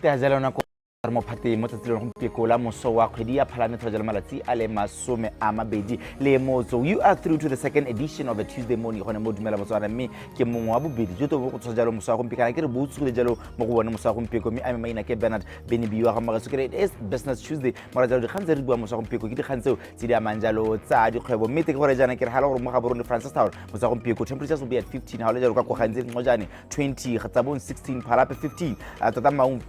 Ita jalo na ko mo phate mo tsatsile go mpekola moso wa kgwedi ya Phalane tshwajela malatsi a le masome a mabedi le motso. You are through to the second edition of a Tuesday morning gone mo dumela Botswana mme ke mongwe wa bobedi jo to go tshwajela moso wa go mpekana ke re botsugile jalo mo go bona moso wa go mpeko mme a maina ke Bernard Benibiwa ga magaso ke is Business Tuesday mara jalo di khantse re bua moso wa go mpeko ke di khantseo tse di amanjalo tsa di kgwebo mme te ke gore jana ke re hala gore mo ga borone Francis Town moso wa go mpeko temperatures will be at 15 ha le jalo ka go khantse ngo jane 20 ga bon 16 phalape 15 tota maung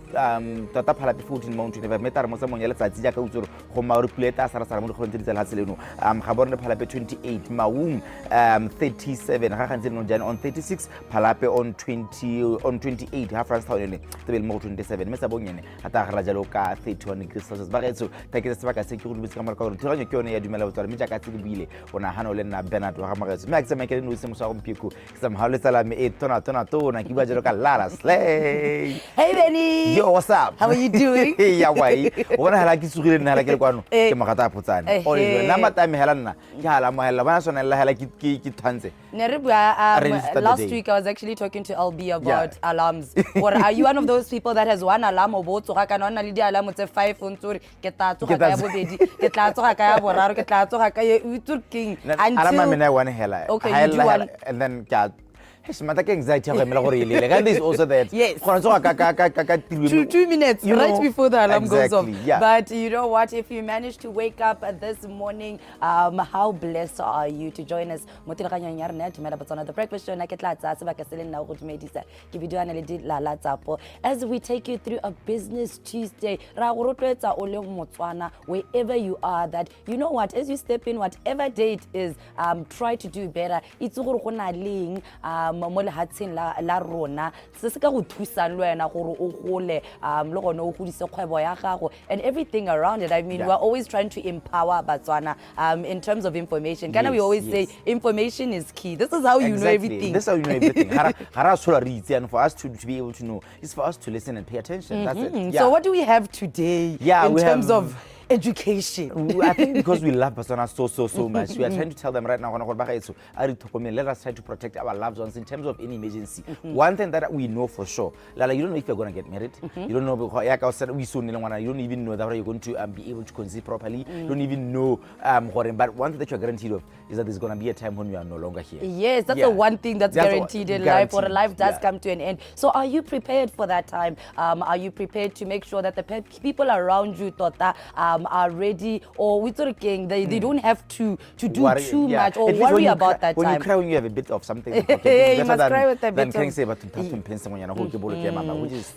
tota phalape 14 mount 25 meter mo sa mong ya letsatsi ja ka utsoro go mauri pleta sara mo go ntse ditse la tseleno ga borone phalape 28 maung 37 ga gantse no jane on 36 phalape on 28 ha France Town le tebele mo 27 me sa bonyene ata ga jalo ka 31 degrees Celsius ba getso ta ke se ba ka se ke go dubitse ka mara ka gore thiranyo ke yone ya dumela Botswana mme ja ka tse di buile ona hana le nna Bernard wa ga magetso mme a ke se make le no se mo sa go mpiko ke se mo haletsa la me e tona ke bua jalo ka lala slay. Hey Benny, yo, what's up? How are you doing? Ya wai o bona hala ke tsugile nna hala ke kwano ke magata a photsane o le nna matame hela nna ke hala mo hela bana sona la hala ke thantse last week I was actually talking to LB about alarms. Or are you one of those people that has one alarm o botso ga kana ona le di alarm tse 5 on tsuri ke tla tsoga ka ya bobedi ke tla tsoga ka ya boraro ke tla tsoga ka ye uturking until alarm me na one hela okay, you do one and then hey, mata ke anxiety ga mela gore ile and this also that yes. 2 minutes right before the alarm goes off. Yeah. But you know what, if you manage to wake up this morning, how blessed are you to join us the breakfast show na ke tla tsa se ba ka sele nna go dumedisa ke video ana le di la tsapo as we take you through a Business Tuesday ra go rotloetsa o le Motswana wherever you are, that you know what, as you step in whatever day it is, try to do better. It's go go na leng mo le hatseng la rona se se ka go thusa le wena gore o gole le gone o godise kgwebo ya gago and everything around it. I mean, we're always trying to empower Botswana in terms of information. Kana we always say information is key. This is how you know everything. This is how you know everything. Hara sola reads, and for us to be able to know, it's for us to listen and pay attention. That's it. So what do we have today in terms of education? I think because we love Botswana so much, we are trying to tell them right now, let us try to protect our loved ones in terms of any emergency. One thing that we know for sure, Lala, you don't know if you're going to get married. You don't know, you don't even know that you're going to be able to conceive properly. You don't even know, but one thing that you're guaranteed of is that there's going to be a time when you are no longer here. Yes, that's the one thing that's guaranteed in life, or life does come to an end. So are you prepared for that time? Are you prepared to make sure that the people around you are ready, or with they don't have to do too much or worry about that when time? You cry when you have a bit of something. You must cry with a bit of...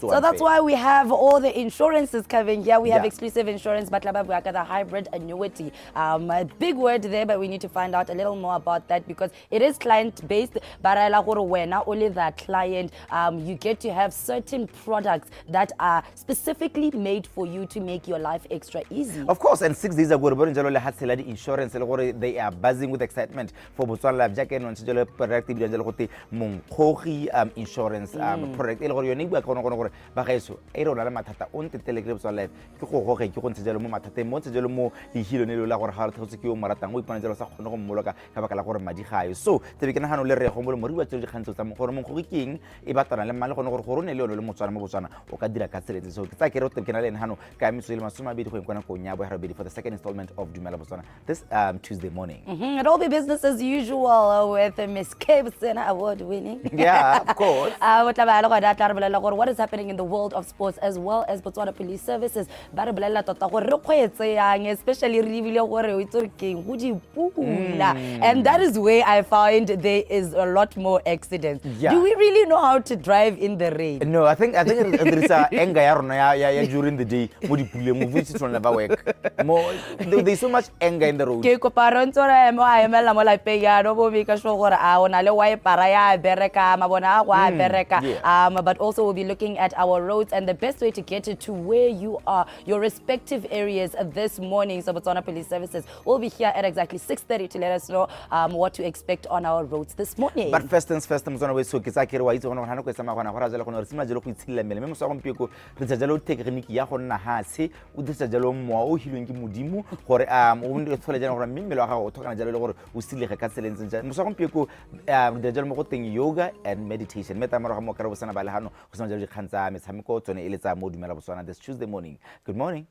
So that's why we have all the insurances covering here. We have exclusive insurance, but the hybrid annuity. A big word there, but we need to find out a little more about that because it is client-based. But only that client, you get to have certain products that are specifically made for you to make your life extra easy. Of course, and 6 days ago, the insurance, they are buzzing with excitement for Botswana Life Jacket and product insurance product. So, the can handle the Moriba children to some Hormon Ibatan and Malcolm so it's like a rotten canal and Hano, Kamisul Masuma Bit we're ready for the second installment of Dumela Botswana this Tuesday morning. It'll be business as usual with Miss Gibson, award-winning. Yeah, of course. What is happening in the world of sports as well as Botswana Police Services? Especially and that is where I find there is a lot more accidents. Yeah. Do we really know how to drive in the rain? No, I think there is a anger during the day. There's so much anger in the road. But also we'll be looking at our roads and the best way to get to where you are, your respective areas this morning. So Botswana Police Services will be here at exactly 6:30 to let us know what to expect on our roads this morning. But first things first, I'm going to so Kisakira is on Hano Sama Horazalo Simajalo with Silamel, Memosam Pico, the Jalo technique Yahona Hasi, with the Jalom mowa o hilweng ke modimo gore o ne tlhole jana gore mme mmele wa gago o tlhokana jalo le gore o silege ka tsela ntseng jalo mosa gompieko re dira jalo mo go teng yoga and meditation mme tamaraga mo kare bosana ba le hano go sana jalo dikgang tsa metshameko tsone e le tsa mo dumela Botswana this Tuesday morning. Good morning.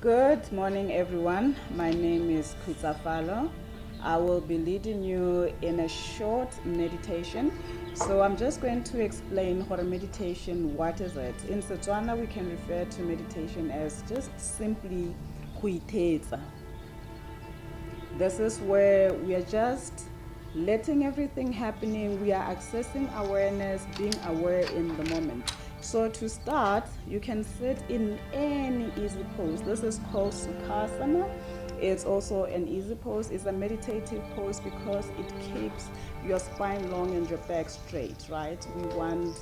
Good morning, everyone. My name is Kutsafalo. I will be leading you in a short meditation. So I'm just going to explain what a meditation, what is it? In Setswana, we can refer to meditation as just simply kuitetsa. This is where we are just letting everything happening. We are accessing awareness, being aware in the moment. So to start, you can sit in any easy pose. This is called Sukhasana. It's also an easy pose. It's a meditative pose because it keeps your spine long and your back straight, right? We want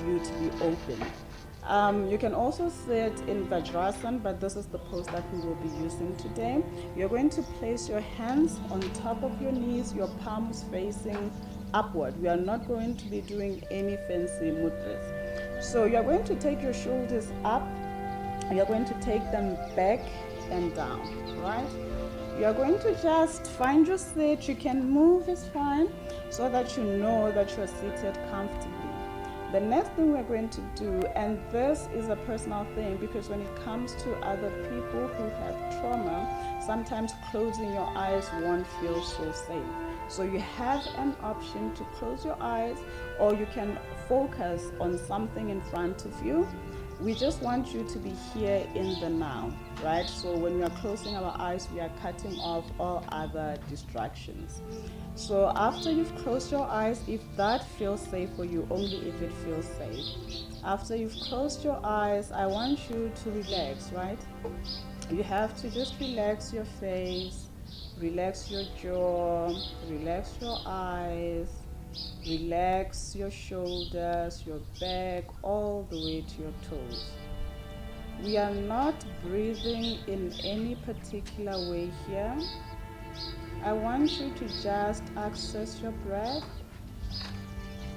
you to be open. You can also sit in Vajrasana, but this is the pose that we will be using today. You're going to place your hands on top of your knees, your palms facing upward. We are not going to be doing any fancy mudras. So you're going to take your shoulders up, you're going to take them back and down, right? You're going to just find your seat. You can move, it's fine, so that you know that you're seated comfortably. The next thing we're going to do, and this is a personal thing because when it comes to other people who have trauma, sometimes closing your eyes won't feel so safe. So you have an option to close your eyes, or you can focus on something in front of you. We just want you to be here in the now, right? So when we are closing our eyes, we are cutting off all other distractions. So after you've closed your eyes, if that feels safe for you, only if it feels safe. After you've closed your eyes, I want you to relax, right? You have to just relax your face, relax your jaw, relax your eyes, relax your shoulders, your back, all the way to your toes. We are not breathing in any particular way here. I want you to just access your breath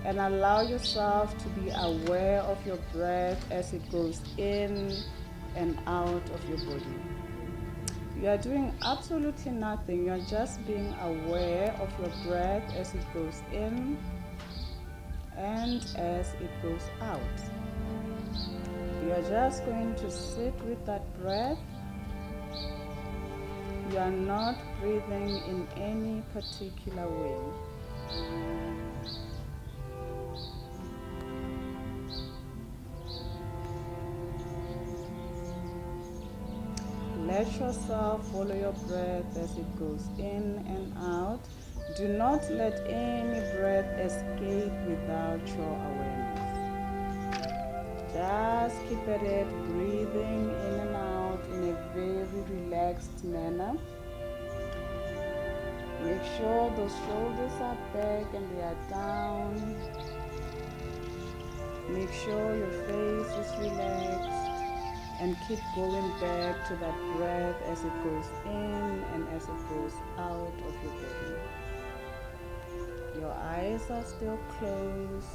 and allow yourself to be aware of your breath as it goes in and out of your body. You are doing absolutely nothing. You are just being aware of your breath as it goes in and as it goes out. You are just going to sit with that breath. You are not breathing in any particular way. Let yourself follow your breath as it goes in and out. Do not let any breath escape without your awareness. Just keep at it, breathing in and out in a very relaxed manner. Make sure those shoulders are back and they are down. Make sure your face is relaxed. And keep going back to that breath as it goes in and as it goes out of your body. Your eyes are still closed.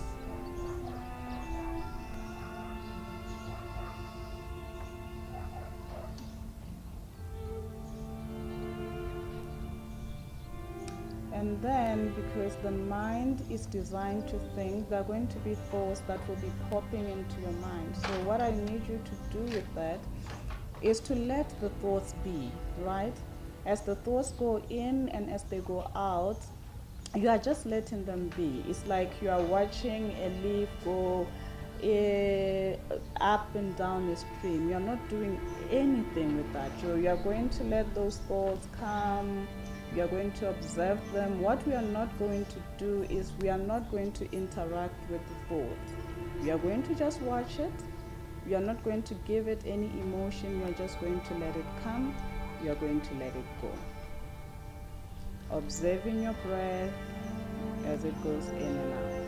And then, because the mind is designed to think, there are going to be thoughts that will be popping into your mind. So what I need you to do with that is to let the thoughts be, right? As the thoughts go in and as they go out, you are just letting them be. It's like you are watching a leaf go up and down a stream. You're not doing anything with that. You are going to let those thoughts come. We are going to observe them. What we are not going to do is we are not going to interact with the thought. We are going to just watch it. We are not going to give it any emotion. We are just going to let it come. We are going to let it go. Observing your breath as it goes in and out.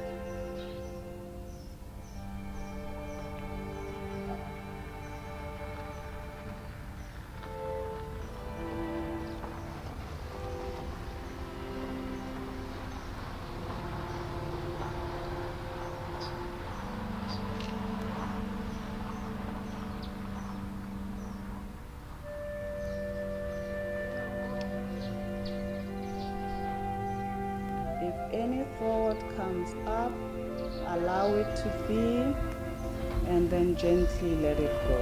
comes up, allow it to be, and then gently let it go.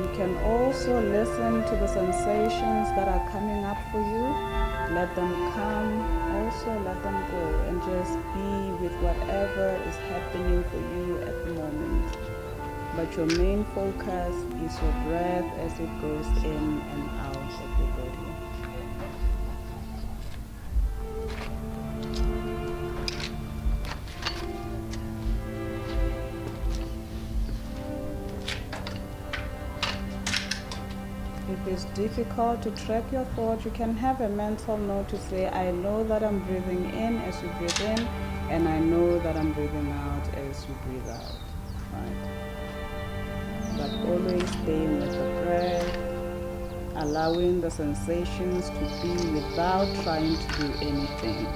You can also listen to the sensations that are coming up for you. Let them come, also let them go, and just be with whatever is happening for you at the moment. But your main focus is your breath as it goes in and out of your body. If it's difficult to track your thoughts, you can have a mental note to say, I know that I'm breathing in as you breathe in, and I know that I'm breathing out as you breathe out. Right? But always staying with the breath, allowing the sensations to be without trying to do anything.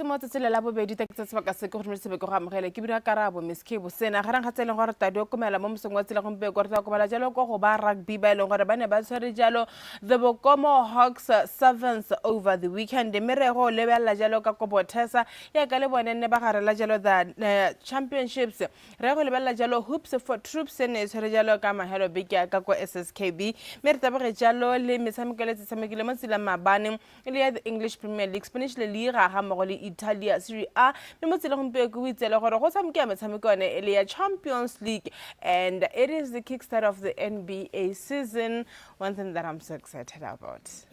Motsetsele la bobedi teketsa sebaka se ke go re sebeka go amogela ke bira karabo Miss Kibo sena ga rang gatsela gore tadi o komela mo mosong wa tsela go mpe go re go bala jalo go ba rugby ba ile gore ba ne ba tshwere jalo the Bokomo Hawks Sevens over the weekend mere go lebella jalo ka Kobothesa ya ka le bonenne ba gare la jalo the championships re go lebella jalo hoops for troops ne tshwere jalo ka mahelo beke ka go SSKB mere tabege jalo le metsamekele tsamekile mo tsela mabane ile ya the English Premier League Spanish Le Liga ga mo go le Italia Serie A me mo tsela go mpe go itsela gore go tshameka metshameko ene ile ya Champions League and it is the kickstart of the NBA season. One thing that I'm so excited about is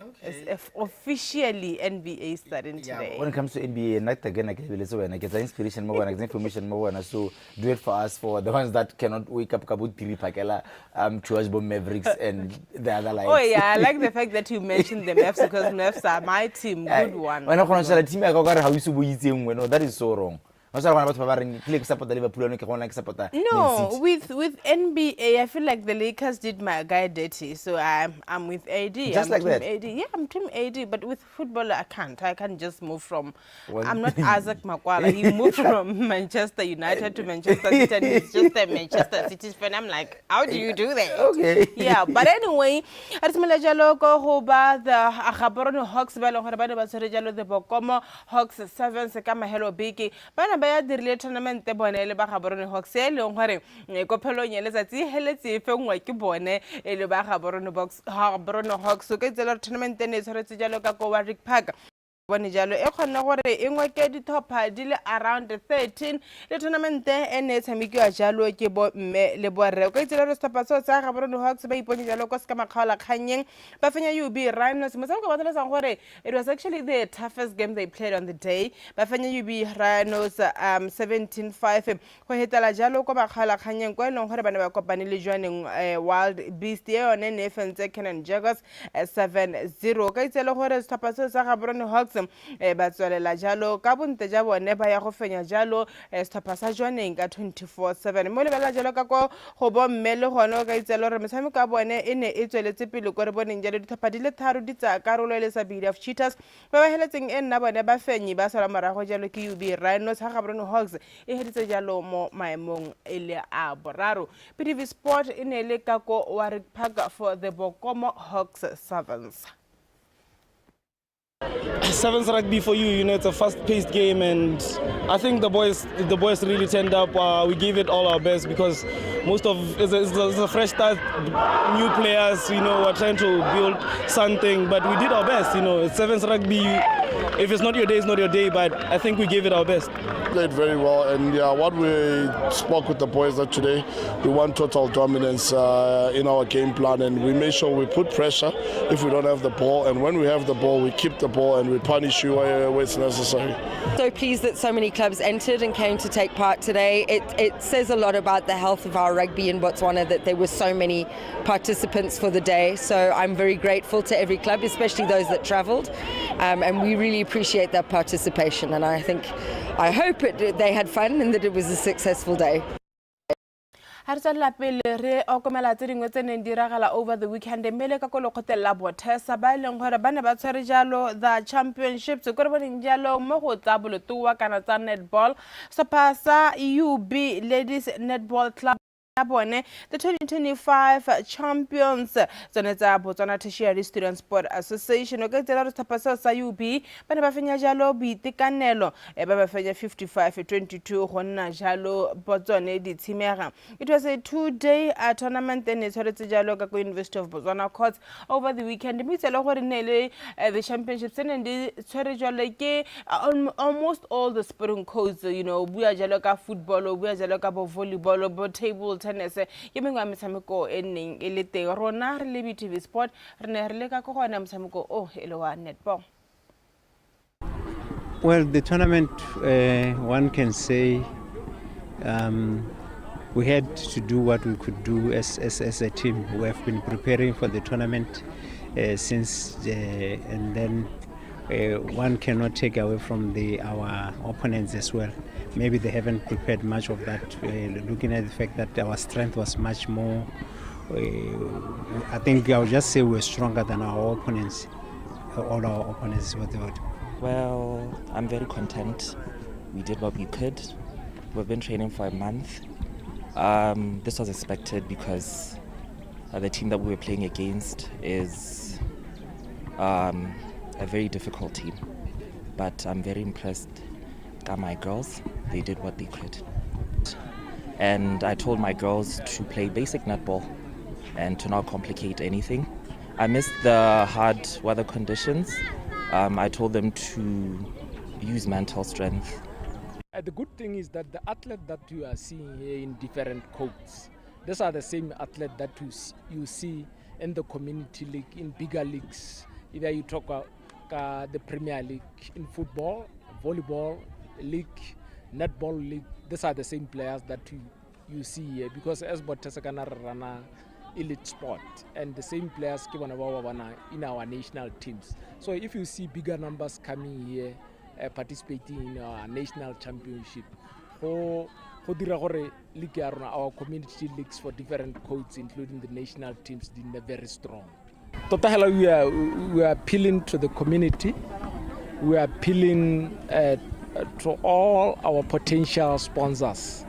if officially NBA starting today. When it comes to NBA, not again, I get inspiration more, information more, so do it for us, for the ones that cannot wake up Kabut TV Pakela, Chuashbo Mavericks and the other lights. Oh yeah, I like the fact that you mentioned the Mavs because Mavs are my team. Good one. When I consider team, I got how you that is so wrong. No, with NBA, I feel like the Lakers did my guy dirty, so I'm with AD. Just like that? AD. Yeah, I'm team AD, but with football, I can't just move from. I'm not Isaac Makwala. He moved from Manchester United to Manchester City, and he's just a Manchester City fan. I'm like, how do you do that? Okay. Yeah, but anyway, at Malajalo go hoba the Gaborone Hawks, the Bokomo Hawks 7 Sekama Hello Biki, ba dirile tournament e bone le ba Gaborone Hawks e leng gore go phelong ya letsatsi heletse fengwa ke bone e le ba Gaborone Hawks so ke tsela tournament e ne tshwaretse jalo ka go Warwick Park bone jalo e khona gore e ngweke di top di le around 13 le tournament e ne tshamekiwa jalo ke bo mme le bo re go itsela re stapa so tsa Gaborone Hawks ba ipone jalo ko ska makgaola khanyeng ba fenya UB Rhinos mo tshameko ba tla gore it was actually the toughest game they played on the day ba fenya UB Rhinos 17-5 go hetela jalo ko makgaola khanyeng ko eleng gore bana ba kopane le joining Wild Beast e one ne fentse Cannon Jaguars 7-0 ka itsela gore stapa so tsa Gaborone Hawks ba tswelela jalo ka bonte ja bone ba ya go fenya jalo stapa sa joining ka 24/7 mo lebela jalo ka go bo mme le gone ka itselo re metshameko ka bone e ne e tsweletse pele go re boneng jalo dithopa di le tharo di tsa karolo le sa bidi of cheaters ba ba heletseng e nna bone ba fenyi ba sala morago jalo ke UB Rhinos ha Gaborone Hawks e heditse jalo mo maemong ele a boraro PTV Sport e ne le ka go Warwick Park for the Bokomo Hawks Sevens. Sevens rugby for you, it's a fast-paced game, and I think the boys really turned up. We gave it all our best because most of it's a fresh start, new players, we're trying to build something, but we did our best. It's sevens rugby. If it's not your day, it's not your day, but I think we gave it our best. Played very well, and what we spoke with the boys that today, we want total dominance in our game plan, and we make sure we put pressure if we don't have the ball, and when we have the ball, we keep the ball and we punish you where it's necessary. So pleased that so many clubs entered and came to take part today. It says a lot about the health of our rugby in Botswana that there were so many participants for the day. So I'm very grateful to every club, especially those that travelled, and we really appreciate their participation. And I hope they had fun and that it was a successful day. ha re tswela pele re okomela tse dingwe tse neng di ragala over the weekend mele ka kolo khotella Botesa ba leng gore ba ne ba tshwere jalo the championships ko re boneng jalo mo go tsa bolotuwa kana tsa netball sepa sa UB ladies netball club bone the 2025 champions tsone tsa Botswana Tertiary Student Sport Association o ka tsela re tshapasa sa UB ba ne ba fenya jalo boitekanelo ba ba fenya 55-22 go nna jalo Botswana di tshimega. It was a 2-day tournament and it tshwaretse jalo ka University of Botswana courts over the weekend mme tsela gore ne le the championships and di tshwere jalo ke almost all the sporting codes bua jalo ka football bua jalo ka volleyball bo table tennis ke mengwe ya metshameko e neng e le teng rona re le BTV Sport re ne re le ka go gona metshameko e le wa netball. Well, the tournament, one can say we had to do what we could do as a team. We have been preparing for the tournament since, and then one cannot take away from our opponents as well. Maybe they haven't prepared much of that, looking at the fact that our strength was much more, I think I would just say we're stronger than our opponents, all our opponents, what they would. Well, I'm very content. We did what we could. We've been training for a month. This was expected because the team that we were playing against is a very difficult team. But I'm very impressed by my girls. They did what they could. And I told my girls to play basic netball and to not complicate anything. I missed the hard weather conditions. I told them to use mental strength. The good thing is that the athletes that you are seeing here in different codes, these are the same athletes that you see in the community league, in bigger leagues. Either you talk about the Premier League in football, volleyball league, netball league, these are the same players that you see here because as Botesa kana rana elite sport and the same players in our national teams. So if you see bigger numbers coming here participating in our national championship, our community leagues for different codes including the national teams are very strong. Totally we are appealing to the community, we are appealing to all our potential sponsors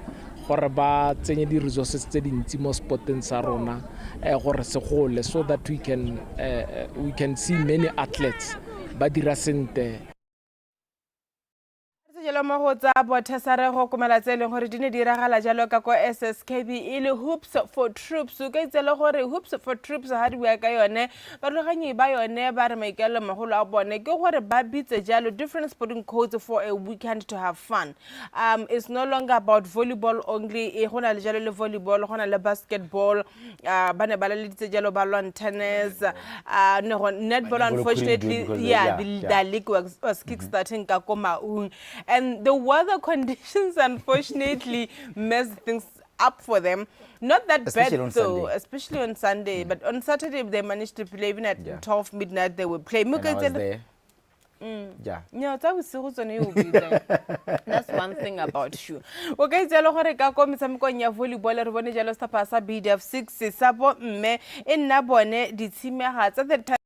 gore ba tsenye di resources tse dintsi mo sporteng sa rona gore se gole so that we can see many athletes ba dira sente. Jalo mo go tsa Botesa re go komela tse leng gore di ne di ragala jalo ka ko SSKB ile hoops for troops o ka itsela gore hoops for troops ha di bua ka yone ba loganyi ba yone ba re maikelo magolo a bone ke gore ba bitse jalo different sporting codes for a weekend to have fun. It's no longer about volleyball only e gona le jalo le volleyball gona le basketball ba ne ba le ditse jalo ba lawn tennis netball unfortunately the league was kick-starting ka ko Maung. And the weather conditions unfortunately messed things up for them. Not that especially bad though, especially on Sunday. But on Saturday they managed to play. Even at 12 midnight they would play. And I was there. Yeah. Yeah, that was so there. That's one thing about you. Okay, jalo gore ka ko metshameko ya volleyball re bone jalo sa pasa BDF 6 sa bo mme e nna bone di tshimega tsa the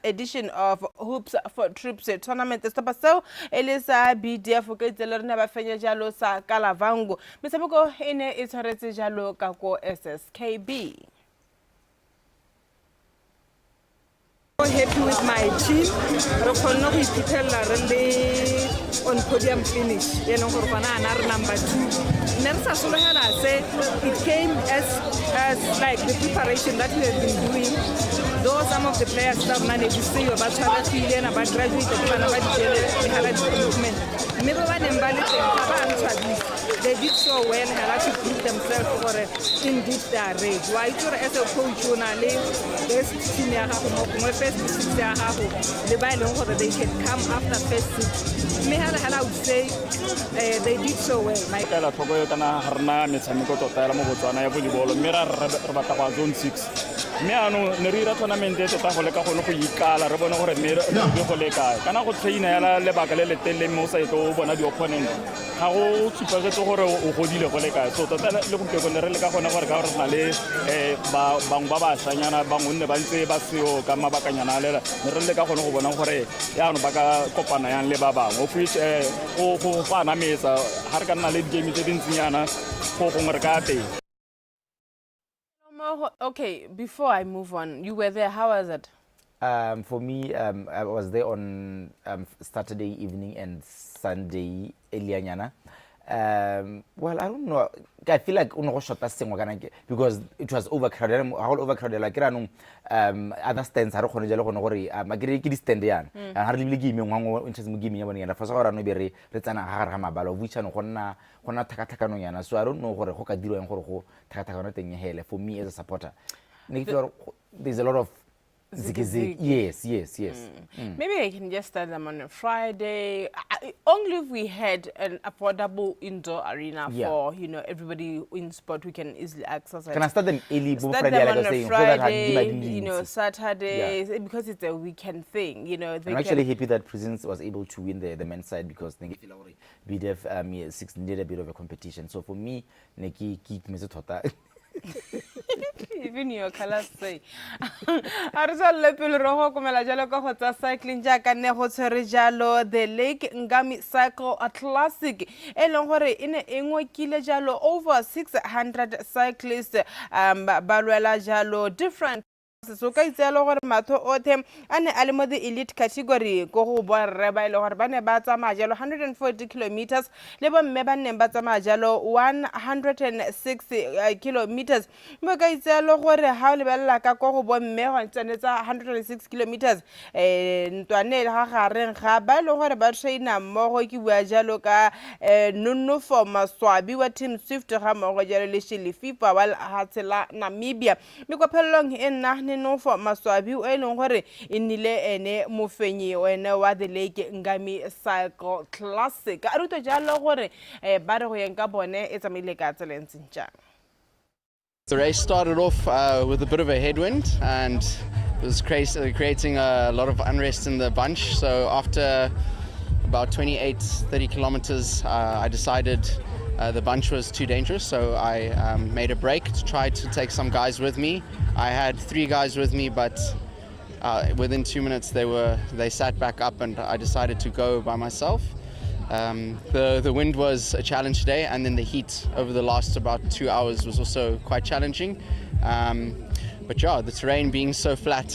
edition of Hoops for Troops tournament stapa so elisa BDF ka itsela rena ba fenya jalo sa Kalavango metshameko ene e tshwaretse jalo ka ko SSKB. Happy with my team. Re khona go iphitlhela re le on podium finish. Yeno gore bana ana re number 2. Nne sa sologela se it came as like the preparation that we have been doing. Though some of the players that managed to see about Charlie and about graduated and about the improvement. Maybe when they did so well, they had to prove themselves for indeed they are ready. Why as a coach, you know, best senior first the Bible they can come after first six. Me I would say they did so well. My Harna metshameko tota ya mo Botswana ya volleyball mme ra re batla ba zone 6 mme ano ne re ira tournament e tota go leka gone go ikala re bone gore mme re go leka kana go traina ya lebaka le letele mo sa etlo bona di-opponent ga go supagetse gore o godile go leka so tota le gompieko ne re leka gone gore ka gore na le bangwe ba bašanyana bangwe nne ba ntse ba seo ka mabakanyana a lela ne re leka gone go bona gore yaano ba ka kopana yang le ba bangwe of which go anametsa ga re ka nna le di-game tse dintsinyana go gongwe re ka teng. Okay, before I move on, you were there. How was it? For me, I was there on Saturday evening and Sunday earlier. Well, I don't know. I feel like because it was overcrowded. All overcrowded. Like other stands are going to get stand yan. And hardly give me one interest. Give me one and for so no be retana harama which an hona takataka yana. So I don't know what a hoka deal and horo takataka thing hele for me as a supporter. There's a lot of zig. Yes. Maybe I can just start them on a Friday. Only if we had an affordable indoor arena for everybody in sport, we can easily access it. Can I start them early? Start them on a Friday, Saturday, because it's a weekend thing. I'm actually happy that Prisons was able to win the men's side because BDF 6 needed a bit of a competition. So for me, Neki keep me even your colors say Arizal Lepil Roho Kumela Jalo Kohota cycling jack and Nehotere Jalo, the Lake Ngami Cycle a Classic. Elongore in a Kile Jalo over 600 cyclists, Baruela Jalo, different. So kai tselo gore matho othe ane a le mo the elite category go go bo reba ile gore bane ba tsamaya jalo 140 kilometers le bo mme ba neng ba tsamaya jalo 106 kilometers mo kai tselo gore ha le bella ka go bo mme go tsenetsa 106 kilometers ntwane ga gareng ga ba ile gore ba traina mo go ke bua jalo ka nonno for maswabi wa team Swift ga mo go jalo le shili FIFA wal hatsela Namibia me go phellong e no for maswabi o eleng gore inile ene mofenyi wena wa the Lake Ngami Cycle Classic a ruto jalo gore ba re go yeng ka bone e tsamaile ka tselentseng jang. The race started off with a bit of a headwind and it was creating a lot of unrest in the bunch, so after about 28-30 kilometers I decided the bunch was too dangerous, so I made a break to try to take some guys with me. I had 3 guys with me, but within 2 minutes they sat back up and I decided to go by myself. The wind was a challenge today, and then the heat over the last about 2 hours was also quite challenging. But yeah, the terrain being so flat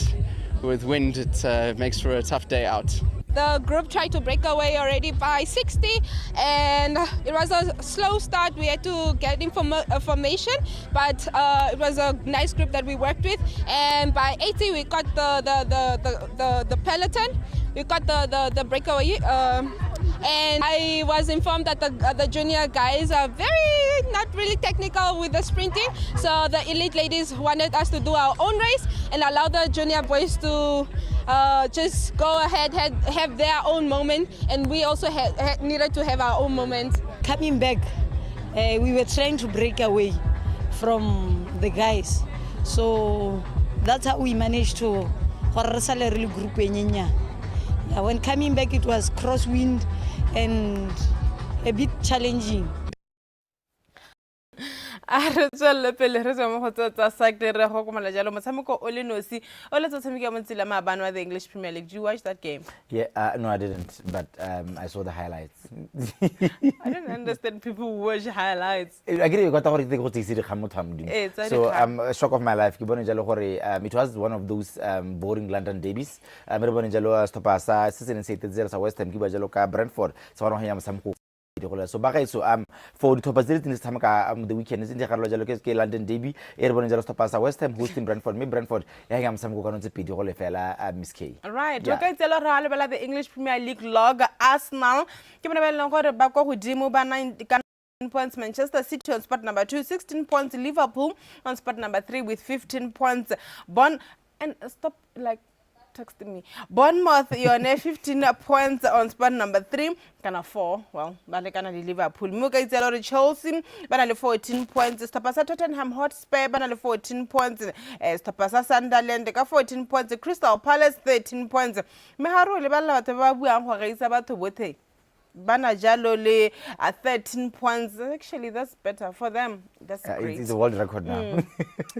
with wind, it makes for a tough day out. The group tried to break away already by 60 and it was a slow start. We had to get information, but it was a nice group that we worked with, and by 80 we got the peloton, we got the breakaway, and I was informed that the junior guys are not really technical with the sprinting, so the elite ladies wanted us to do our own race and allow the junior boys to just go ahead, have their own moment, and we also needed to have our own moment. Coming back, we were trying to break away from the guys, so that's how we managed to group. When coming back, it was crosswind and a bit challenging. Re tswelle pele re tswa mo go tsa cycle re go komala jalo motshameko o le nosi o le tshameka mo tsela maabane wa the English Premier League. Did you watch that game? Yeah, no I didn't, but I saw the highlights. I don't understand people who watch highlights. I agree you got to go to see the so I'm shock of my life. It was one of those boring London derbies. Everybody jalo stopasa season say the West Ham jalo ka Brentford. So I don't hear some so for the top this time the weekend is in the London derby. Everybody jalo stopasa West Ham hosting Brentford. Me Brentford ya some go kanong pedi go le fela Miss K. Right. Okay, tell ra le bala the English Premier League log Arsenal. Ke bona ba le gore ba go godimo ba 9 points. Manchester City on spot number 2, 16 points. Liverpool on spot number 3 with 15 points. And stop texting me. Bournemouth, yone 15 points on spot number 3. Kana 4. Well, bale kana li Liverpool. Muka itzelo Chelsea, bana 14 points. Stapasa Tottenham Hotspur, bana 14 points. Stapasa Sunderland, ka 14 points. Crystal Palace 13 points. Meharo le bala batho ba buang go gaisa batho bothe. Bana jalo le 13 points. Actually, that's better for them. That's great. It's a world record now.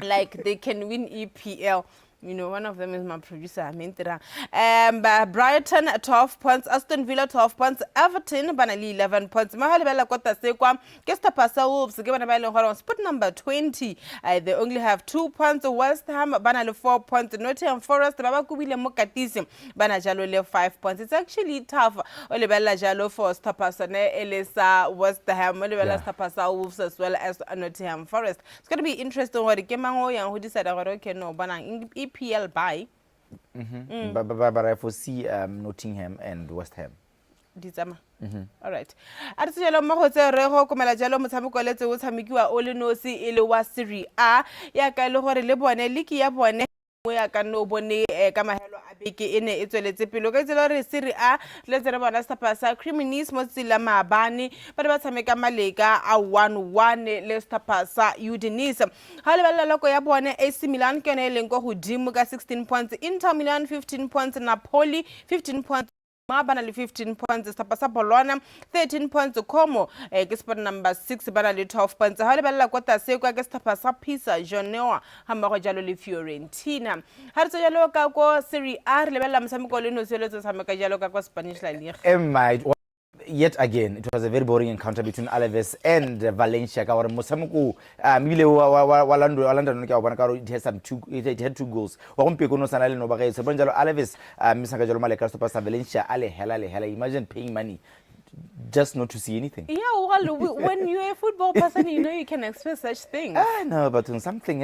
Like they can win EPL. You know, one of them is my producer, Amintira. Brighton 12 points, Aston Villa 12 points, Everton banali 11 points. Mahali bela kota sekwa, Kesta Pasa Wolves, given a spot number 20. They only have 2 points. West Ham banali 4 points. Nottingham Forest, Babakubile Mokatisi, banajalo le 5 points. It's actually tough. Olibella Jalo for Stapasane, Elisa, West Ham, Olibella Stapasa Wolves as well as Nottingham Forest. It's going to be interesting what the Kemango and who decided, okay, no, banang EPL by. But I foresee Nottingham and West Ham. Ditsama. All right. Atse jalo mahotse re go komela jalo motshameko letse o tshamekiwa o le nosi ile wa Serie A ya ka ile gore le bone liki ya bone mo ya ka no bone ka mahelo a beke ene e tsweletse pelo ka tsela re Serie A le tsere bona Stapasa Cremonese mo tsela maabane ba ba tshameka maleka a 1-1 le Stapasa Udinese ha le balla loko ya bone AC Milan ke ne leng go godimo ka 16 points, Inter Milan 15 points, Napoli 15 points, bana le 15 points, Stapasa Bologna 13 points, Como ke spot number 6 bana le 12 points. Ha le balla kota se kwa ke Stapasa Pisa Genoa ha mmogo jalo le Fiorentina. Ha re jalo ka go Serie A le balla msameko le no se le tsameka jalo ka go Spanish La Liga. Yet again, it was a very boring encounter between Alaves and Valencia. Ka gore mosamoko mibile wa London ke bona ka it had 2 goals. Wa gompeko no sana le no ba ga se bonjalo Alaves misanga jalo maleka Stapasa Valencia ale hela. Imagine paying money just not to see anything. Yeah, well, when you're a football person, you know you can expect such things. I know, but something.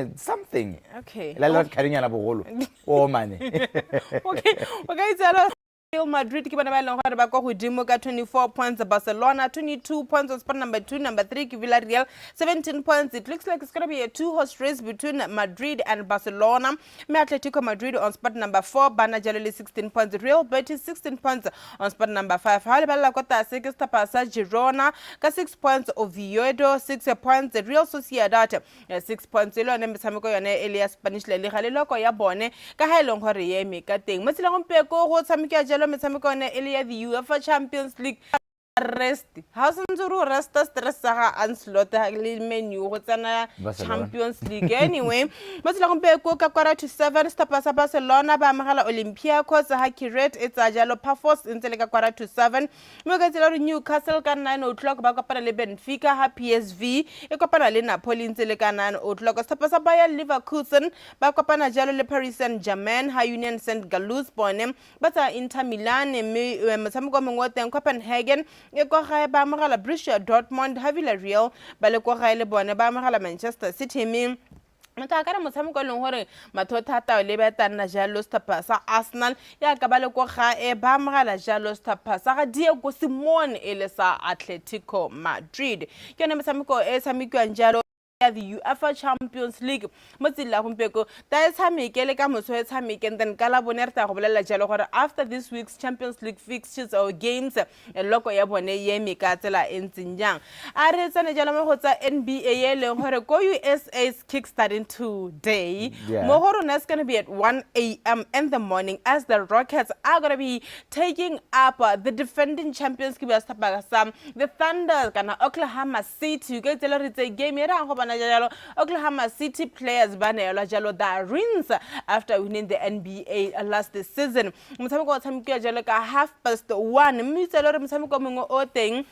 Okay. La karinyana bogolo. Oh money. Okay, Real Madrid ke bana ba leng gore ba go godimo ka 24 points, Barcelona 22 points on spot number 2, number 3 ke Villarreal 17 points. It looks like it's going to be a 2-horse race between Madrid and Barcelona. Atletico Madrid on spot number 4, bana jalo le 16 points, Real Betis 16 points on spot number 5. Ha le balla kota se ke Stapasa Girona ka 6 points, Oviedo 6 points, Real Sociedad 6 points. Ile ne metshameko yone Elias Spanish La Liga le loko ya bone ka ha ile gore ye me ka teng mo tsela gompeko go tshameka jalo metshameko ne Elia the UEFA Champions League rest. How senturu rest stress sa Anslot le menu go tsana Champions League anyway. Motsela gompe ko ka kwara to 7 Stapasa Barcelona ba amagala Olympiacos ha Kiret etsa jalo Pafos ntse ka kwara to 7. Mo ka tsela Newcastle ka 9 o'clock ba kopana le Benfica ha PSV e kopana le Napoli ntse ka 9 o'clock. Stapasa Bayer Leverkusen ba kopana jalo le Paris Saint-Germain ha Union Saint-Gallus bone ba tsa Inter Milan me motshameko mongwe teng Copenhagen e go ga ba amagala Borussia Dortmund ha Villarreal ba le go ga le bone ba amagala Manchester City me mata ka motshameko leng gore mathotata le betana jalo Stapasa Arsenal ya ka ba le go ga e ba amagala jalo Stapasa ga Diego Simeone e le sa Atletico Madrid ke ne motshameko e tshamekiwang jalo the UEFA Champions League motsila gompeko ta tshameke le ka motho e tshameke then kala bonerta go bolela jalo gore after this week's Champions League fixtures or games loko ya bone ye me ka tsela entseng jang a re tsene jalo mo go tsa NBA ye le gore go USA is kickstarting today mo go rona is going to be at 1 a.m. in the morning as the Rockets are going to be taking up the defending champions ke ba Stapasa the Thunder kana Oklahoma City ke tsela re tse game era go Oklahoma City players banela jalo the rings after winning the NBA last season. Motshameko wa tshameka jalo ka 1:30 mmitselo re motshameko mongwe o teng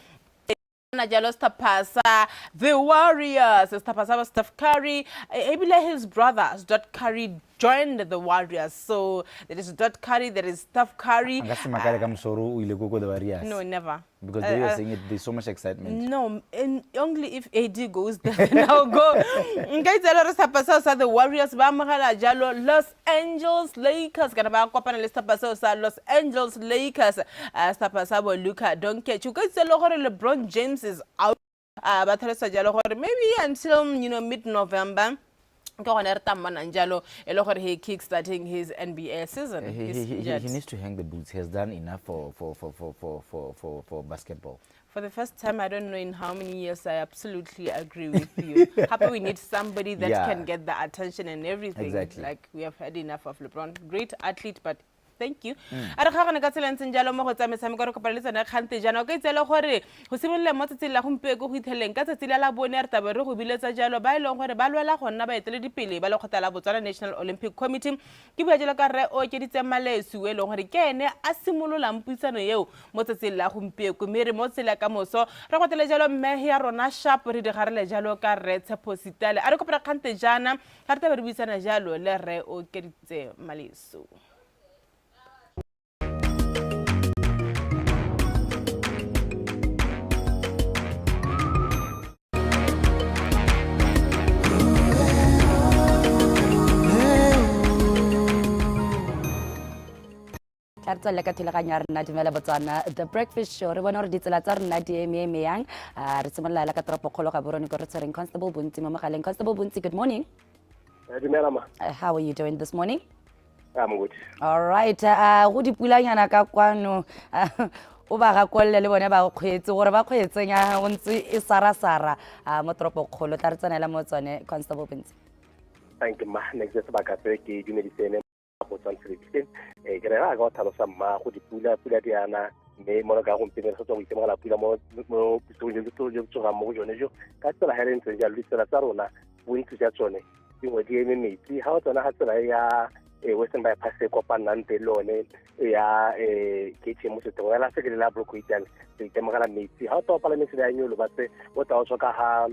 na jalo Stapasa the Warriors Stapasa Steph Curry ebile his brother Steph Curry joined the Warriors, so there is Curry, there is Steph Curry. No, never. Because they were saying it, there's so much excitement. No, and only if AD goes there, then I'll go. The Warriors, Los Angeles Lakers, Los Angeles Lakers, Luka Doncic. LeBron James is out. Maybe until mid-November. ke gone re tamanang jalo e le gore he kickstarting his NBA season. He needs to hang the boots. He has done enough for basketball. For the first time, I don't know in how many years, I absolutely agree with you. Happy we need somebody that can get the attention and everything. Exactly. Like, we have had enough of LeBron. Great athlete, but thank you. A re gagana ka tsela ntse jalo mo go tsa metshameko re kopana le tsena kgante jana o ka itsela gore go simolola mo tsatsing la gompieko go itheleng ka tsatsi la bone re tabe re go biletsa jalo ba ileng gore ba lwela go nna ba eteledipele ba le kgotla la Botswana National Olympic Committee ke bua jalo ka re o ke ditse malesi o eleng gore ke ene a simololang puisano eo mo tsatsing la gompieko mme re mo tsela ka moso re gotele jalo mme ya rona sharp re di garele jalo ka re Tshepositale a re kopana kgante jana ga re tabe re buisana jalo le re o ke ditse malesi. Tswela ka thulaganya rena dumela Botswana the breakfast show re bona re ditsela tsa rena di eme yang re tsimolla la ka tropo kholo ga borone go re tshwereng Constable Bontsi mo mogaleng. Constable Bontsi, good morning. Dumela ma. How are you doing this morning? I'm good. All right, go dipulanyana ka kwano o ba ga kolle le bone ba go kgwetse gore ba kgwetsenya go ntse e sara mo tropo kholo tla re tsanela mo tsone Constable Bontsi. Thank you ma. Next se ba ka se ke dumedisene go tsana selekeng ke re ga go tlhalosa mma go dipula di ana mme mo ka go mpene se go itemela pula mo pitso le tsoga mo go jone jo ka tsela hele ntse ja le tsela tsa rona bontsi ja tsone dingwe di eme metsi ga o tsena ga tsela ya western bypass e kopanang te lone ya ke mo se tlo la se ke la block itang se itemela metsi ga o topala metsi ya nyolo ba se o tla o tsoka ha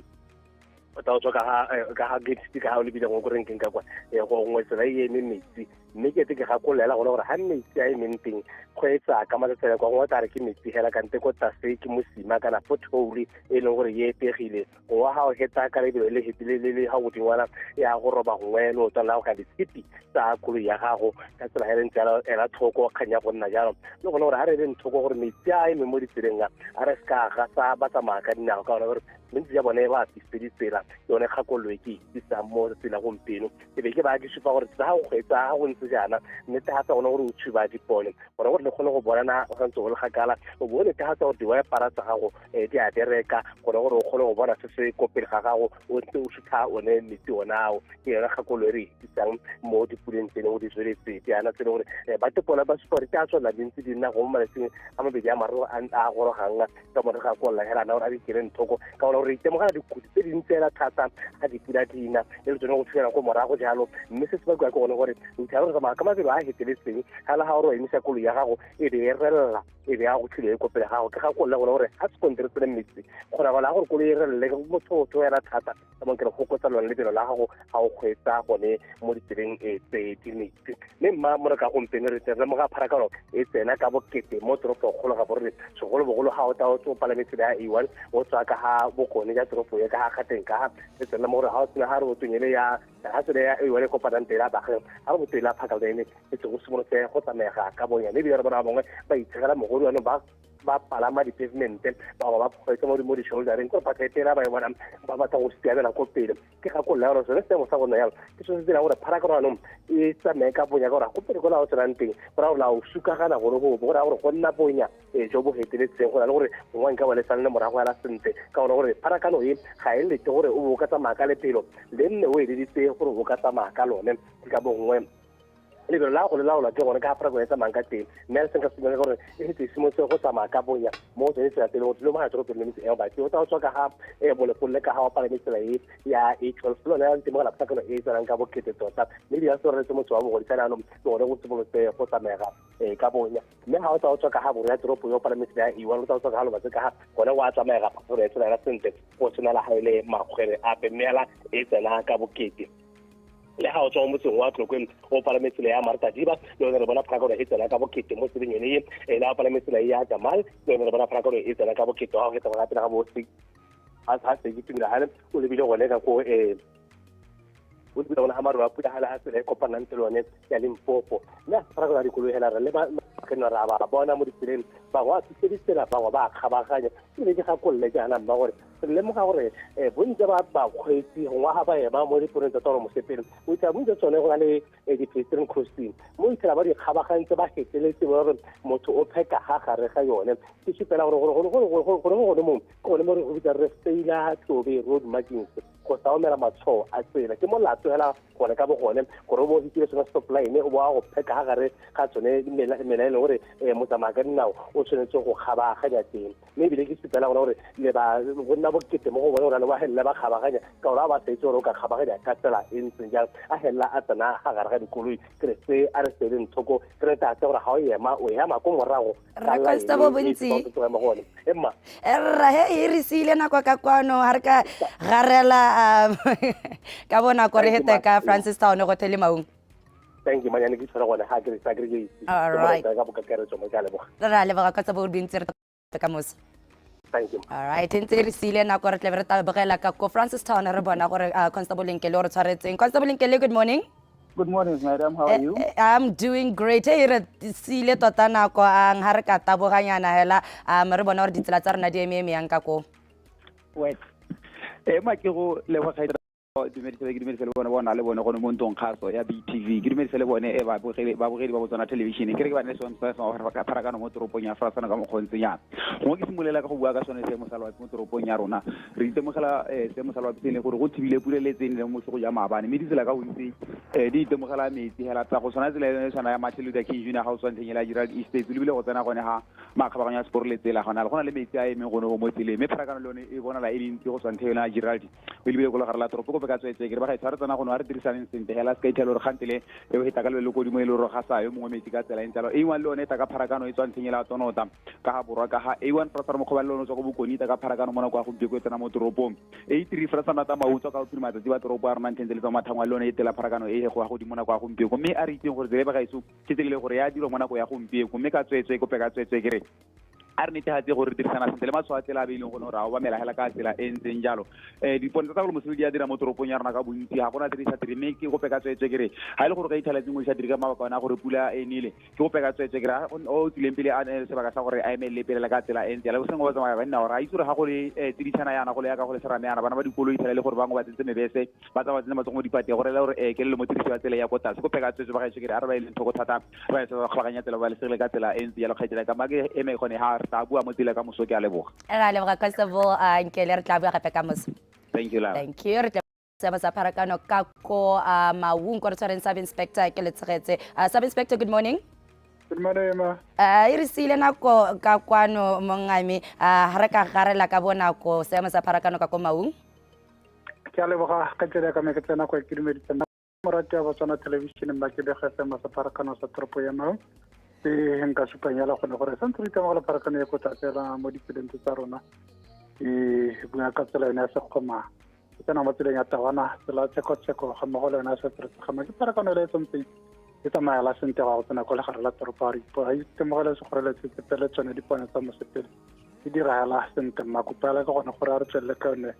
gate stick ha o le bidang go renkeng ka kwa go ngwe tsela e eme metsi mme ke ga kolela go le gore ha metsi a ementeng kgwetsa ka matsela kwa go tla re ke metsi hela ka nte ko tase ke mosima kana pothole e leng gore ye pegile go ha o heta ka le le hitile ha go dingwana ya go roba gongwe lo tsala go ka disipi tsa kolo ya gago ka tsela hele ntse ela thoko kganya go nna jalo le gone gore ha re le nthoko gore metsi a eme mo ditseleng a re ska ga sa ba tsamaya ka dinao ka gore mentsi ya bone ba pisedi tsela yone kgakolwe ke isa mo tsela gompieno e be ke ba ke supa gore tsa go kgwetsa go ntse jana nnete ga tsa gone gore o tshuba dipone gore gore le kgone go bona go ntse go le gakala o bone ke ga tsa gore di-wipara tsa gago di a bereka gore o kgone go bona se se kopele ga gago o ntse o sutha one metsi onao ke yone kgakolo e re isang mo dipuleng tsene go di tsweletse diana tsene gore ba tepola ba supa gore ke a tswela dintsi di nna go mo maletseng a mabedi a mararo a gorogang ka more ga kolla hela na gore a di kere nthoko ka gore re itemogela dikhuti tse dintsi hela thata ga dipula dina e le tsone go fitlhela ko morago jalo mme se se ba kwa ke gone gore o ithaya gore tsamaya ka mafelo a heteletseng hela ga gore wa emisa koloi ya gago e be e relela e be ya go tshile e kopele gago ke ga kolla gone gore ga se konteretsele metsi kgona gola gore koloi e relele mothotho hela thata ka mo kere fokotsa lone lebelo la gago ga o kgwetsa gone mo ditseleng tse di metsi mme mma mo re ka gompeng re tsere mo ga pharakano e tsena ka bokete mo toropo kgolo ga borre segolobogolo ga o ta o palame tsela ya A1 o tswa ka ga bokone ja toropo ya ka ga gateng ka ga e tsena mo gore ga o tsena ga re o tswenyele ya ga tsela ya A1 ko padante la bageng ga go tsela phakalaene e tse go simolotse go tsamega ka bonya le bire bona bongwe ba itshegela mogolo ano ba palama di-pavemente ba kgwetsa mo di-shouldereng gore pathetela ba e bona ba batla go siamela ko pele ke ga ko lero sone seemo sa gona yalo ke se se dira gore pharakano anong e tsamaye ka bonya ka gore go pele go la o tsenang teng gore la o sukagana gore go gore go nna bonya jo bo heteletseng go na le gore ngwa nka ba le sanne morago ya la sentle ka gore pharakano e ga e lete gore o bo ka tsamaya ka lepelo le nne o ededitse gore o ka tsamaya ka lone ke ka bongwe lebelo la go le laola ke gone ka pharakano e tsamayang ka teng mme a le seng ka semeng ka gore e setse e simolotse go tsamaya ka bonya mo o tsene tsela tele go tlile mo ga toropo le metsi eo batse o tsa o tswa ka ga bolekolole ka ga o palame tsela e ya A12 le yone ya ntemogela pharakano e e tsenang ka bokete tota mme di a se retse motho wa bogodi tsana anong ke gone go simolotse go tsamega ka bonya mme ga o tsa o tswa ka ga boro ya toropo yo palame tsela ya A1 o tsa o tswa ka ga lobatse ka ga gone go a tsamega pharakano ya tsela ya sentle go tsena la ga e le makgwele ape mme ala e tsena ka bokete le ga o tswa mo motseng wa tlokwen o palame tsela ya Martadiba le yone re bona pharakano e tsena ka bokete mo tseleng yone e la palame tsela ya Jamal le yone re bona pharakano e tsena ka bokete ga o feta gape ga bo se a se ke tumela hale o lebile gone ka ko o lebile gone ga maru a pula hala a tsela e kopanang tse lone ya Limpopo mme pharakano ya dikoloi hela re le ba ra ba bona mo ditseleng ba go a tsitsela ba go ba kgabaganya e le ke ga kolle ke ana ba gore re lemoga gore bontse ba bakgweetsi gongwa ga ba ema mo diporong tsa toro mosepele o itse bontse tsone go na le di-pedestrian crossing mo itlhela ba di kgabagantse ba feteletse gore motho o pheka ga gare ga yone ke supela gore gone mo re go bitsa re failure to be road markings go saomela matshwao a tsela ke molatso hela gone ka bogone gore o bo hitile sona stop line o bo a go pheka ga gare ga tsone melaele gore motsamaya ka dinao o tshwanetse go kgabaganya teng mme ebile ke supela gore le ba bonna bokete mo go bone gore le ba helela ba kgabaganya ka gore a ba sa itse gore o ka kgabaganya ka tsela e ntseng jang a helela a tsena ga gare ga dikoloi ke re se a re sele nthoko ke re tate gore ga o ema o ema ko morago Constable Bontsi emma ra he re sile nako ka kwano ha re ka garela ka bona ko re hete ka Francis Town go tele maung. Thank you manyane ke tshwara gone ha ke re segregate Alright. ka boka kere tsoma ka leboga Ra le ba ka tsa bo dintse re ka mos. Thank you. All right, ntse re sile nako re tle re tabogela ka ko Francis Town re bona gore Constable Nkele re tshwaretseng. Constable Nkele, good morning. Good morning, madam. How are you? I'm doing great. Hey, re sile tota nako ang ha re ka taboganyana hela re bona gore ditsela tsa rena di eme yang ka ko. Wait. Ma ke go le go khaida dumedise le bona le bone go mo ntong khaso ya BTV ke dumedise le bone ba bogedi ba Botswana television ke re ke ba ne sone sa ka pharakano mo toropong ya Frasana ka mo kgontsenya go ke simolela ka go bua ka sone se mo salwa mo toropong ya rona re itemogela se mo salwa tsene gore go thibile puleletseng le mo go ya maabane me ditsela ka bontsi di itemogela metsi hela tsa go sona tsela e sana ya Martin Luther King Jr. House wa ntsheng la Gerald Estate le bile go tsena gone ha makgabaganya ya sport le tsela gona le metsi a eme gone go mo tseleng me pharakano le yone e bona la e dintsi go tswanthe Gerald o lebile go le gare la toropo go ka tswetse ke re ba ga itshwara tsana gone a re dirisaneng sente hela ska ithelo re gantele e go hita ka le go dimo ile ro ga sa yo mongwe metsi ka tsela entsalo e one le one ta ka pharakano e tswanthenyela tonota ka ha borwa ka ha A1 Frasana mo khoba le lone go bokoni ta ka pharakano mona kwa go biko tsena mo toropong e 3 Frasana ta mautso ka phirima tsa ba toropo a rena ntentele tsa mathangwa le lone e tela pharakano e go go dimona kwa go biko mme a re itseng gore tsele ba ga iso ke tsekile gore ya dilo mona go ya go biko mme ka tswetse go peka tswetse ke re a re netehatse gore dirisana sentle le matshwao a tsela a beileng gone gore a o ba mela hela ka tsela e ntseng jalo dipontsho tsa go mosebedi di a dira mo toropong ya rona ka bontsi ga gona tse di sa dire mme ke go peka tswetse ke re ga e le gore ka ithaletseng mo di sa dire ka mabaka ona gore pula e nele ke go peka tswetse ke re o tsileng pele a sebaka sa gore a emelele pele ka tsela e ntse ya le go sengwe ba tsamaya ba nna gore a itse gore ga go le tsidisana yana go le ya ka go le serame yana bana ba dikolo ithala le gore bangwe ba tsentse mebese ba tsa ba tsentse matsogo mo dipate gore le gore ke le mo tiriso ya tsela ya kotase go peka tswetse ba ga ke re a re ba ile ntho go thata ba se ba kgabaganya tsela ba le segele ka tsela e ntse ya le kgaitsela ka make eme gone ha re ta bua mo tsela ka moso ke a leboga Ra leboga Constable Nkele re tla bua gape ka mos. Thank you la Thank you. Re tla sa pharakano ka ko maung ko re tshwareng Sub Inspector ke le tshegetse. Sub Inspector, good morning. Good morning, ma. E re sile nako ka kwano mongame ha re ka garela ka bona ko se mo sa pharakano ka ko maung. Ke a leboga ka tsela ka me ke tsena go ke dumedisa morati ya Botswana television mma ke bega se mo sa pharakano sa toropo ya maung nka supanyela gone gore santse re itemogela pharakano ya kotatsela mo ditseleng tsa rona bua ka tsela yone ya sekgoma ke tsena mo tseleng ya Tawana tsela tsheko ga mmogo le yone ya setregama ke pharakano le tsontse e tsamayela sente ga go tsena ko le gare la toropo a re itemogela sekgoreletsi ke pele tsone dipone tsa mosepele e diragala sente makopela ke gone gore a re tswelele ka yone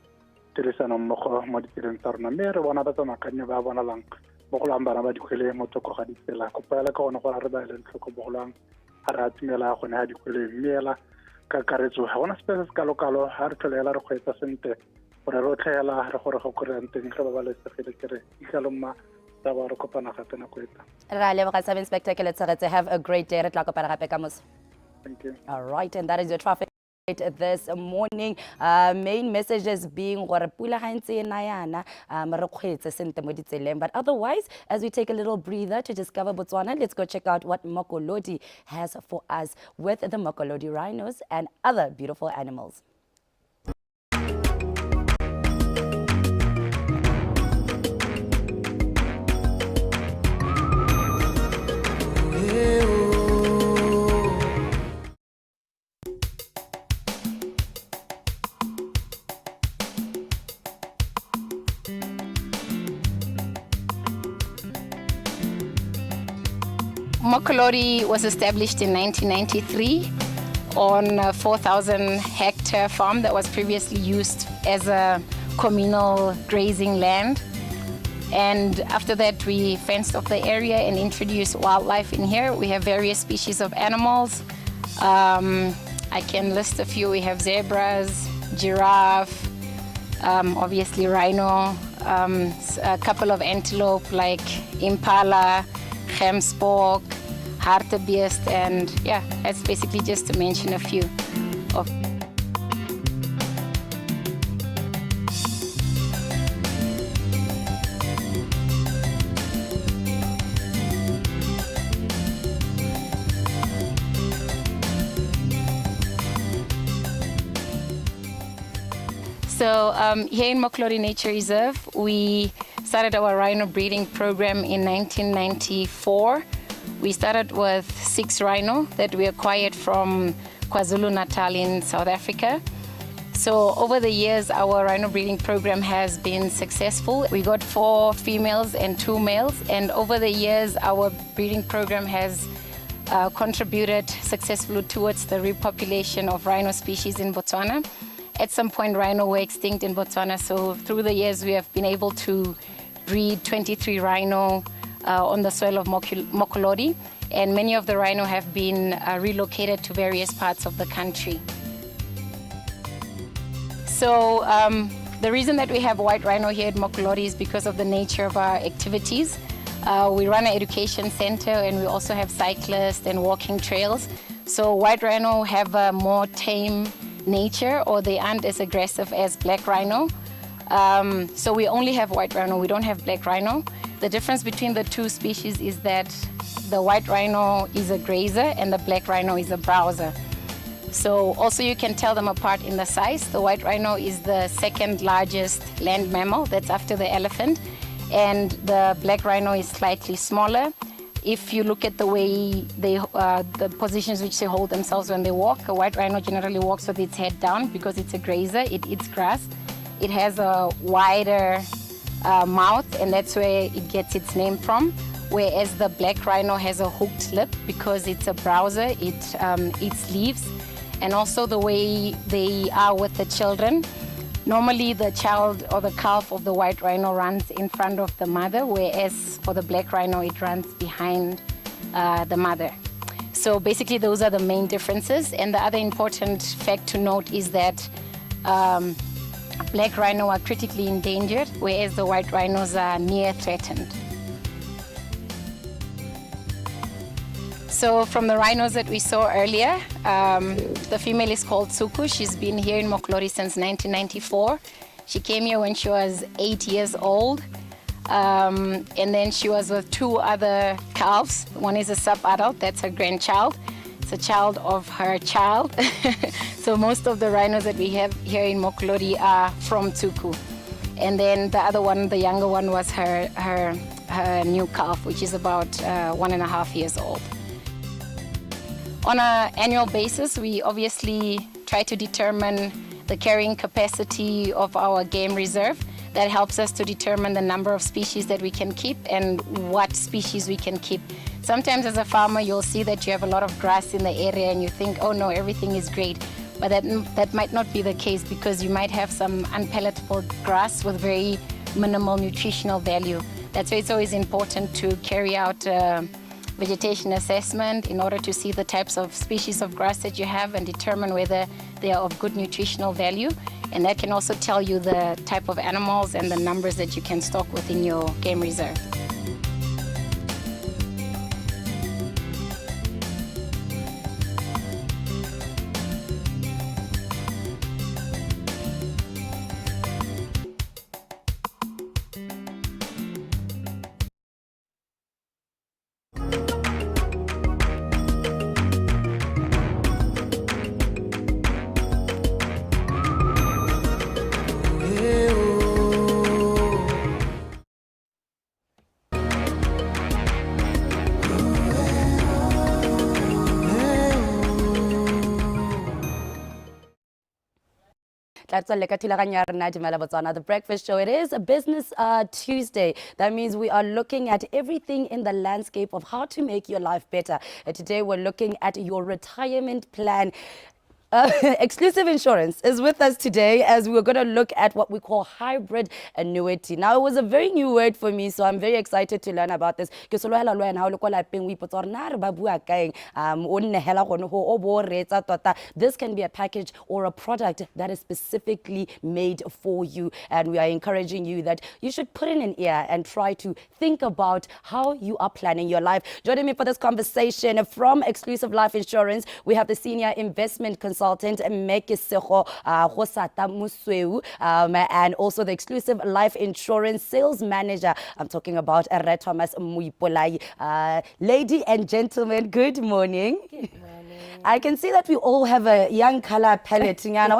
tirisano mmogo mo ditseleng tsa rona mme re bona ba tsamakanye ba bonalang bogolang bana ba dikwele mo toko ga ditsela kopela ka gone gore re ba ile ntlhoko bogolang ha re atimela gone ha dikwele mmela ka karetso ha gona space se kalokalo ha re tlholela re kgwetsa sente gore re otlhela re gore go koranteng ge ba ba lesegile kere ikalomma tsa ba re kopana gape na kweta Ra leboga Sub Inspector ke le tshegetse. Have a great day. Re tla kopana gape ka mos. Thank you. All right, and that is your traffic this morning. Main messages being gore pula ga ntse na yana re kgwetse sente mo ditseleng, but otherwise as we take a little breather to discover Botswana, let's go check out what Mokolodi has for us with the Mokolodi rhinos and other beautiful animals. Mokolodi was established in 1993 on a 4,000 hectare farm that was previously used as a communal grazing land. And after that, we fenced off the area and introduced wildlife in here. We have various species of animals. I can list a few. We have zebras, giraffe, obviously rhino, a couple of antelope like impala, gemsbok, hartebeest, and yeah, that's basically just to mention a few of. So here in Moklori Nature Reserve, we started our rhino breeding program in 1994. We started with 6 rhino that we acquired from KwaZulu-Natal in South Africa. So over the years, our rhino breeding program has been successful. We got 4 females and 2 males, and over the years, our breeding program has contributed successfully towards the repopulation of rhino species in Botswana. At some point, rhino were extinct in Botswana, so through the years, we have been able to breed 23 rhino on the soil of Mokolodi, and many of the rhino have been relocated to various parts of the country. So the reason that we have white rhino here at Mokolodi is because of the nature of our activities. We run an education center, and we also have cyclists and walking trails. So white rhino have a more tame nature, or they aren't as aggressive as black rhino. So we only have white rhino, we don't have black rhino. The difference between the 2 species is that the white rhino is a grazer and the black rhino is a browser. So also you can tell them apart in the size. The white rhino is the 2nd largest land mammal, that's after the elephant, and the black rhino is slightly smaller. If you look at the way the positions which they hold themselves when they walk, a white rhino generally walks with its head down because it's a grazer, it eats grass. It has a wider mouth, and that's where it gets its name from, whereas the black rhino has a hooked lip because it's a browser, it eats leaves, and also the way they are with the children. Normally the child or the calf of the white rhino runs in front of the mother, whereas for the black rhino it runs behind the mother. So basically those are the main differences, and the other important fact to note is that black rhino are critically endangered, whereas the white rhinos are near threatened. So from the rhinos that we saw earlier, the female is called Tsuku. She's been here in Moklori since 1994. She came here when she was 8 years old. And then she was with 2 other calves. One is a sub-adult, that's her grandchild. It's a child of her child. So most of the rhinos that we have here in Moklori are from Tsuku. And then the other one, the younger one, was her new calf, which is about 1.5 years old. On an annual basis, we obviously try to determine the carrying capacity of our game reserve. That helps us to determine the number of species that we can keep and what species we can keep. Sometimes as a farmer, you'll see that you have a lot of grass in the area and you think, oh no, everything is great. But that might not be the case, because you might have some unpalatable grass with very minimal nutritional value. That's why it's always important to carry out vegetation assessment in order to see the types of species of grass that you have and determine whether they are of good nutritional value. And that can also tell you the type of animals and the numbers that you can stock within your game reserve. The breakfast show. It is a business Tuesday. That means we are looking at everything in the landscape of how to make your life better. And today we're looking at your retirement plan. Exclusive Insurance is with us today as we're going to look at what we call hybrid annuity. Now, it was a very new word for me, so I'm very excited to learn about this. This can be a package or a product that is specifically made for you, and we are encouraging you that you should put in an ear and try to think about how you are planning your life. Joining me for this conversation from Exclusive Life Insurance, we have the Senior Investment Consultant, Mekisego Hosata Musweu, and also the Exclusive Life Insurance Sales Manager. I'm talking about Erre Thomas Muipolai. Ladies and gentlemen, good morning. Good morning. I can see that we all have a young color palette. And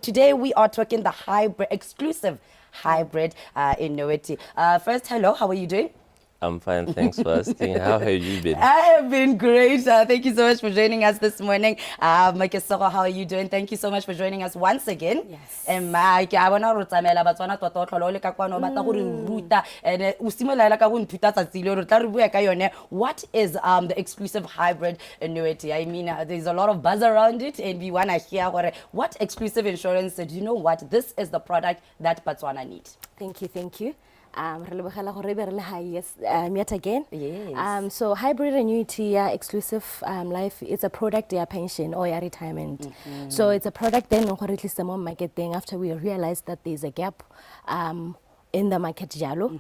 today we are talking the hybrid, exclusive hybrid annuity. First, hello, how are you doing? I'm fine, thanks for asking. How have you been? I have been great. Thank you so much for joining us this morning. Mekisego, how are you doing? Thank you so much for joining us once again. Yes. And Mike, I want to rotamela Botswana toto tlolo ka kwano bata go re ruta and usimolela ka go nthuta tsatsile re tla re bua ka yone. What is the exclusive hybrid annuity? I mean, there's a lot of buzz around it, and we want to hear what exclusive insurance. Do you know what? This is the product that Botswana needs. Thank you, thank you. Yet again. Yes. So hybrid annuity, exclusive life, it's a product, pension or retirement. So it's a product then market thing after we realized that there's a gap in the market jalo.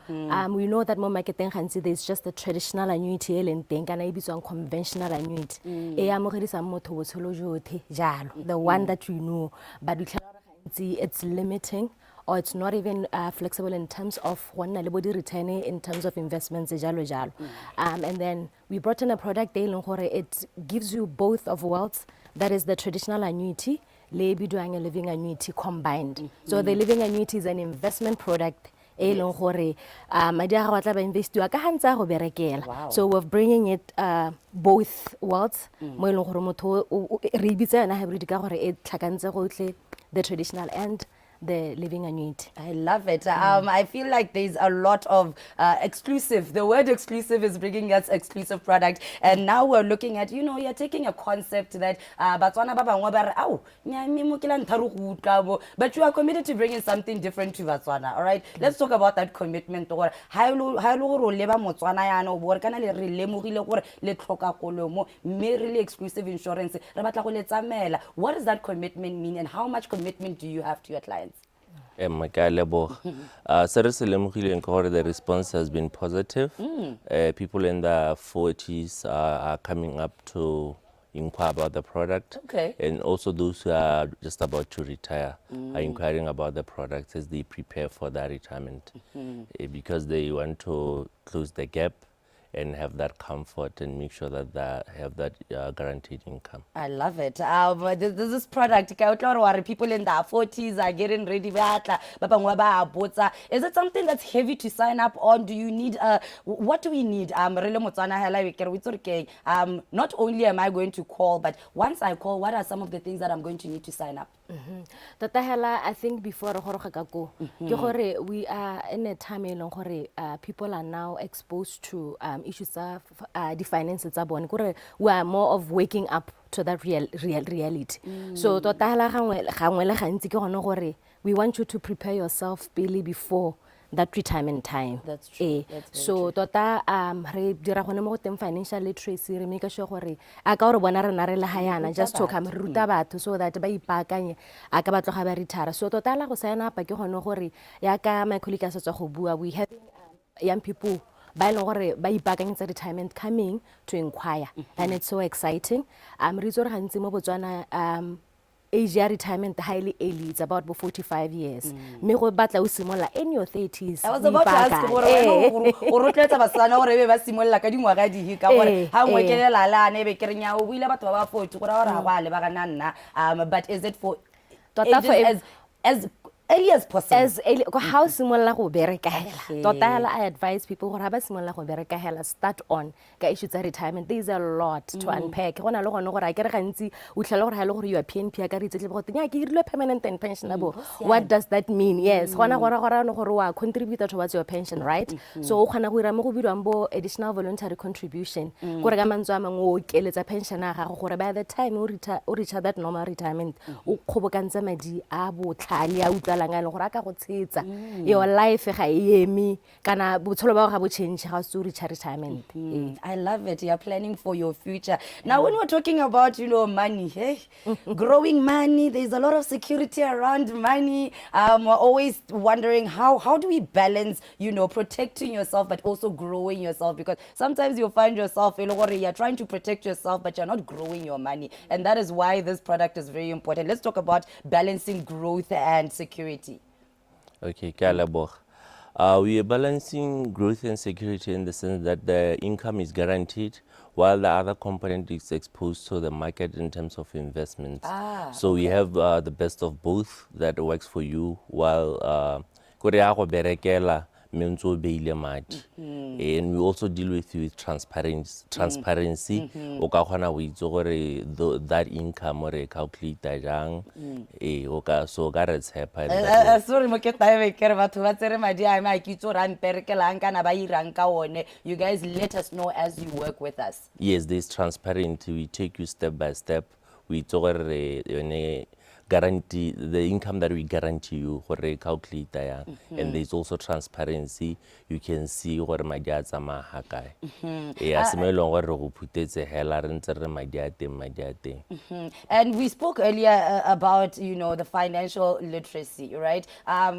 We know that more market there's just the traditional annuity and conventional annuity. The one that we know, but we cannot see it's limiting, or it's not even flexible in terms of one returning in terms of investments. And then we brought in a product, it gives you both of worlds. That is the traditional annuity, doing a living annuity combined. So the living annuity is an investment product. Wow. So we're bringing it both worlds. The traditional and the living annuity. I love it. I feel like there's a lot of exclusive. The word exclusive is bringing us exclusive product. And now we're looking at, you're taking a concept that but you are committed to bringing something different to Botswana. All right. Let's talk about that commitment. Exclusive insurance. What does that commitment mean, and how much commitment do you have to your clients? The response has been positive. People in the 40s are coming up to inquire about the product. Okay. And also those who are just about to retire are inquiring about the product as they prepare for their retirement, because they want to close the gap and have that comfort and make sure that they have that guaranteed income. I love it. This product, people in their 40s are getting ready. Is it something that's heavy to sign up on? Do you need, what do we need? Not only am I going to call, but once I call, what are some of the things that I'm going to need to sign up? I think before we are in a time people are now exposed to issues of the finances. We are more of waking up to that reality. So we want you to prepare yourself really before that retirement time. That's true. So financial literacy re make sure gore just to come ruta batho so that ba ipakanye aka ba tloga ba retire. So la go sign up ke gone gore ya ka my colleague sa go bua, we have young people ba ipakanyetsa retirement coming to inquire, and it's so exciting. Re itse gore gantsi mo Botswana age retirement highly early, it's about 45 years. Me go batla o simolla in your 30s. I was about to ask gore o rotletsa basana gore be ba simolla ka dingwaga di ka gore ha ngwe ke lela ne be kerenya o buile batho ba ba 40 gore ba re ga ba le ba kana nna. But is it for ages early as possible. As early, how simolla go bereka hela. Tota I advise people gore ha ba simolla go bereka hela, start on ka issue tsa retirement. There is a lot to unpack. Gona le gone gore a kere gantsi o tlhela gore ha le gore you are PNP ka ritse go tnya ke irile permanent and pensionable. What does that mean? Yes, gona gore no gore wa contribute towards your pension, right? So o khana go ira mo go bidwang bo additional voluntary contribution. Gore ka mantswe a mangwe o keletsa pension ya gago gore by the time o reach that normal retirement o khobokantsa madi a botlhale a utlwalang a le gore a ka go tshetsa your life ga emi kana botshelo ba go ga bo change ga o reach retirement. I love it. You're planning for your future. Now, when we're talking about, money, hey, growing money, there's a lot of security around money. We're always wondering how do we balance, protecting yourself, but also growing yourself? Because sometimes you'll find yourself, you're trying to protect yourself, but you're not growing your money. And that is why this product is very important. Let's talk about balancing growth and security. Okay, Kalabok. We are balancing growth and security in the sense that the income is guaranteed while the other component is exposed to the market in terms of investments. So we have the best of both that works for you while and we also deal with you with transparency. That income or calculate that so it's happen. Sorry, you guys let us know as you work with us. Yes, there's transparency. We take you step by step. We guarantee the income that we guarantee you for calculate and there's also transparency. You can see what my dad's a mahakai. And we spoke earlier about the financial literacy, right? How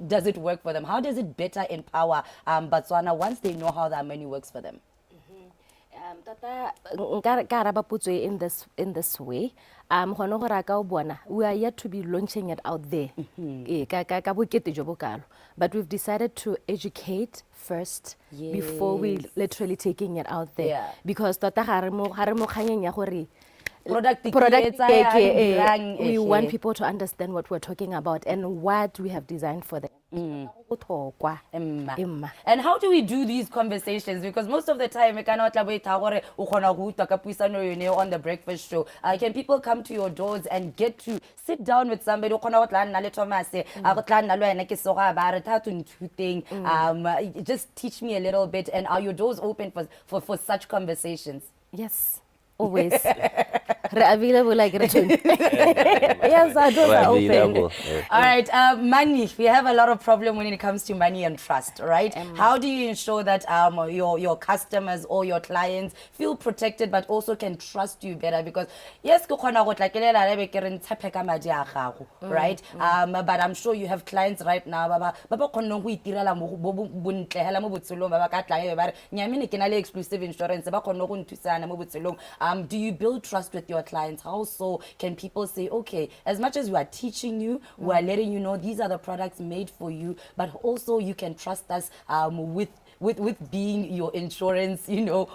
does it work for them? How does it better empower Botswana once they know how that money works for them? In this way, we are yet to be launching it out there. But we've decided to educate first before we literally taking it out there. Because we want people to understand what we're talking about and what we have designed for them. And how do we do these conversations? Because most of the time, we cannot on the breakfast show. Can people come to your doors and get to sit down with somebody? Just teach me a little bit. And are your doors open for such conversations? Yes. Always. Available like yes, our doors are open. All right, money. We have a lot of problem when it comes to money and trust, right? How do you ensure that your customers or your clients feel protected but also can trust you better? Because yes, right? But I'm sure you have clients right now. Exclusive insurance. Do you build trust with your clients? How so can people say, okay, as much as we are teaching you, we are letting you know these are the products made for you, but also you can trust us with being your insurance,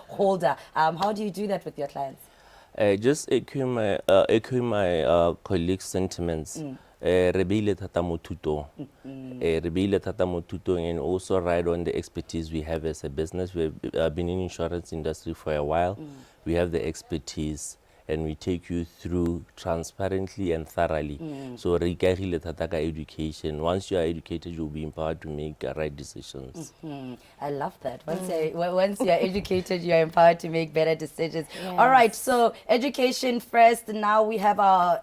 holder. How do you do that with your clients? Just echoing my colleagues' sentiments. And also ride on the expertise we have as a business. We've been in the insurance industry for a while. We have the expertise and we take you through transparently and thoroughly. So education. Once you are educated, you'll be empowered to make right decisions. I love that. Once you are educated, you are empowered to make better decisions. Yes. All right, so education first. Now we have our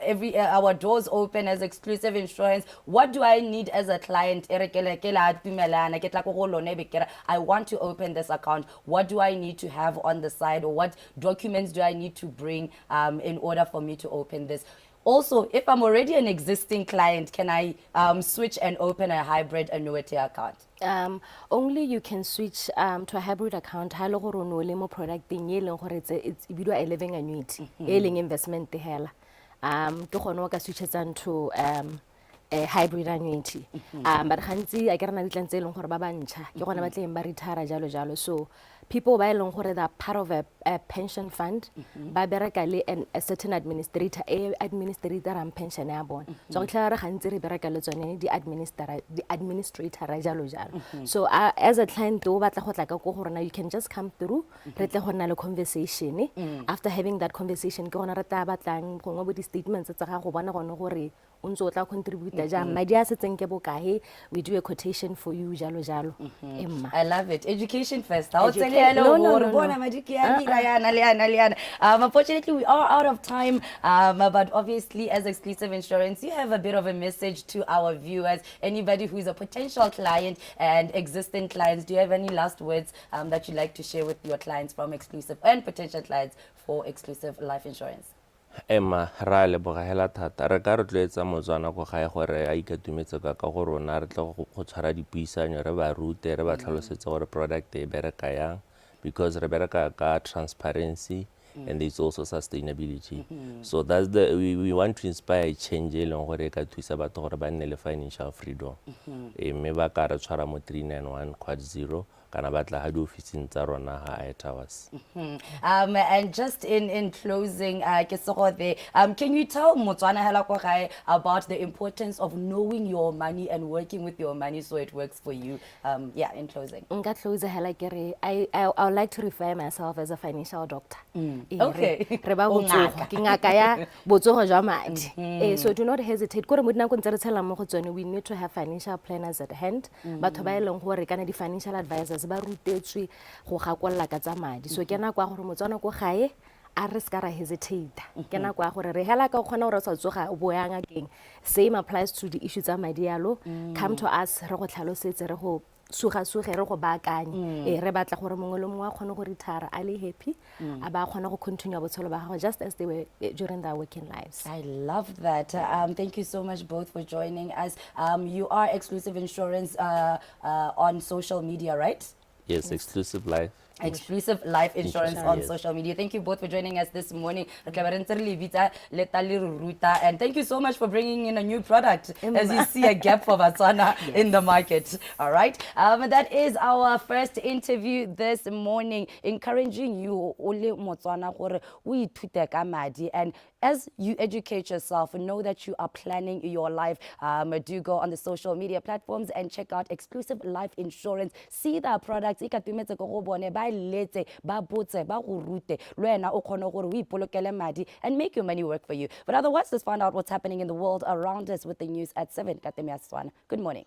doors open as exclusive insurance. What do I need as a client? I want to open this account. What do I need to have on the side, or what documents do I need to bring in order for me to open this? Also, if I'm already an existing client, can I switch and open a hybrid annuity account? Only you can switch to a hybrid account. Product it's a living annuity, investment to hybrid annuity but gantsi a ke rena ditlang tse e leng gore ba bantšha ke gona ba tleng ba retire jalo jalo so people ba e leng gore they are part of a pension fund ba bereka le a certain administrator administratorang pension ya bona so go tlhela re gantsi re bereka le tsone di-administrator jalo jalo so as a client o batla go tla ka ko gore na you can just come through re tle go nna le conversation after having that conversation ke gona re tla batlang gongwe bo di-statements tsa gago bona gone gore o ntse o tla contribute jang madi a setseng ke bokae we do a quotation for you jalo jalo emma I love it. Education first. Unfortunately, we are out of time, but obviously, as Exclusive Insurance, you have a bit of a message to our viewers. Anybody who is a potential client and existing clients, do you have any last words that you'd like to share with your clients from Exclusive and potential clients for Exclusive Life Insurance? Emma ra leboga hela thata re ka re tloetsa Motswana go gae gore a ikatumetse ka go rona re tla go tshwara dipuisanyo re ba rute re ba tlhalosetse gore product e bereka yang because re bereka ka transparency and there's also sustainability so that's we want to inspire change e leng gore ka thusa batho gore ba nne le financial freedom mme ba ka re tshwara mo 391.0 kana batla ha di ofising tsa rona ha towers and just in closing can you tell Motswana hela ko gae about the importance of knowing your money and working with your money so it works for you in closing nka close hela ke re I would like to refer myself as a financial doctor okay re ba botsogo ke ngaka ya botsogo jwa madi so do not hesitate gore mo dinako ntse re tshela mo go tsone we need to have financial planners at hand batho ba e leng gore kana di financial advisors ba rutetswe go gakolla ka tsa madi so ke nako ya gore Motswana ko gae a re ska ra hesitate ke nako ya gore re hela ka kgona gore sa tsoga o boyang akeng same applies to the issues tsa madi yalo come to us re go tlhalosetse re go suga re go baakanye re batla gore mongwe le mongwe a kgone go retire a le happy a ba kgona go continue botshelo ba gago just as they were during their working lives. I love that. Thank you so much both for joining us. You are Exclusive Insurance on social media, right? Yes, Exclusive Life. Exclusive Life Insurance on social media. Thank you both for joining us this morning. And thank you so much for bringing in a new product as you see a gap for Botswana in the market. All right. That is our first interview this morning, encouraging you only Motswana gore o ithute ka madi, and as you educate yourself, know that you are planning your life. Do go on the social media platforms and check out Exclusive Life Insurance. See the products. Letse ba botse ba go rute lwena o kgone gore o ipolokele madi and make your money work for you. But otherwise, let's find out what's happening in the world around us with the news at 7. Teme Setswana. Good morning.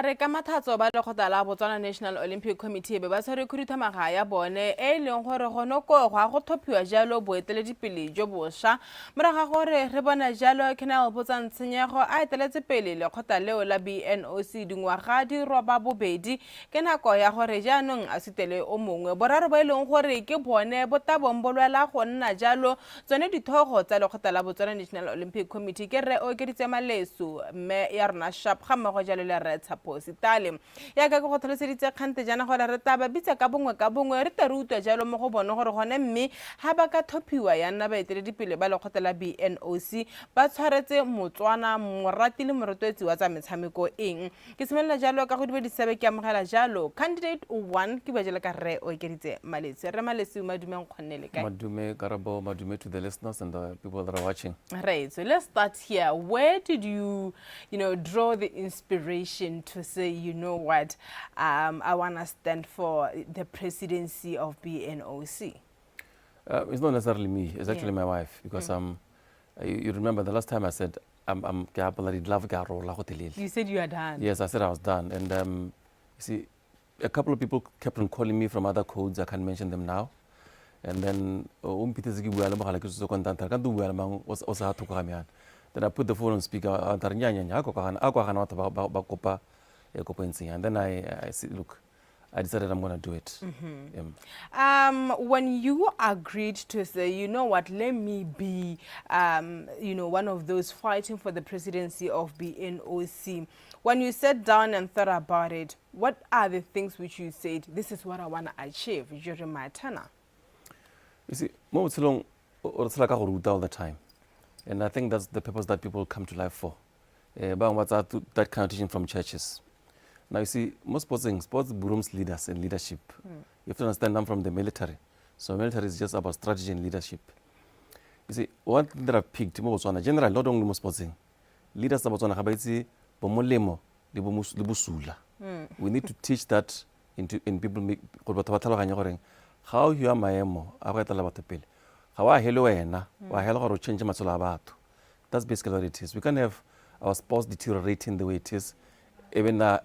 re ka mathatso ba lekgotla la Botswana National Olympic Committee be ba tshwere khuduthamaga ya bone e leng gore gonoko go a go thophiwa jalo boeteledipele jo bosha moraga gore re bona jalo Kenel Botsantshanyego a eteletse pele lekgotla leo la BNOC dingwaga di roba bobedi ke nako ya gore jaanong a sitele o mongwe boraro ba e leng gore ke bone botabombolwela go nna jalo tsone dithogo tsa lekgotla la Botswana National Olympic Committee ke re o keditse malesu mme ya rona sharp ga mmogo jalo le re Sitale ya ka go tlholeseditse kgante jana gore re taba bitsa ka bongwe re terutwa jalo mo go bone gore gone mme ha ba ka thophiwa ya nna baeteledipele ba lekgotla la BNOC ba tshwaretse Motswana morati le morotwetsi wa tsa metshameko eng ke semelela jalo ka go dibedisebe ke amogela jalo candidate 1 ke ba jela ka re o ekeditse maletse re maletse madumeng kgonnele kae madume karabo madume to the listeners and the people that are watching. Right, so let's start here. Where did you draw the inspiration to say, you know what, I want to stand for the presidency of BNOC? It's not necessarily me, it's actually my wife, because you remember the last time I said you said you are done. Yes, I said I was done, and you see, a couple of people kept on calling me from other codes. I can't mention them now. And then then I put the phone on speaker, and then I said, look, I decided I'm going to do it. When you agreed to say, you know what, let me be, one of those fighting for the presidency of BNOC, when you sat down and thought about it, what are the things which you said, this is what I want to achieve during my tenure? You see, mo botshelong o tshela ka go ruta all the time. And I think that's the purpose that people come to life for. What's that kind of teaching from churches. Now you see, most sports brooms leaders and leadership. You have to understand I'm from the military. So military is just about strategy and leadership. You see, one thing that I've picked, generally, not only most sporting, leaders of Botswana habaitsi bomolemo le busula. We need to teach that in people. How you are maemo, how I hello ena, wa hello go change matsola a batho. That's basically what it is. We can't have our sports deteriorating the way it is. Even na.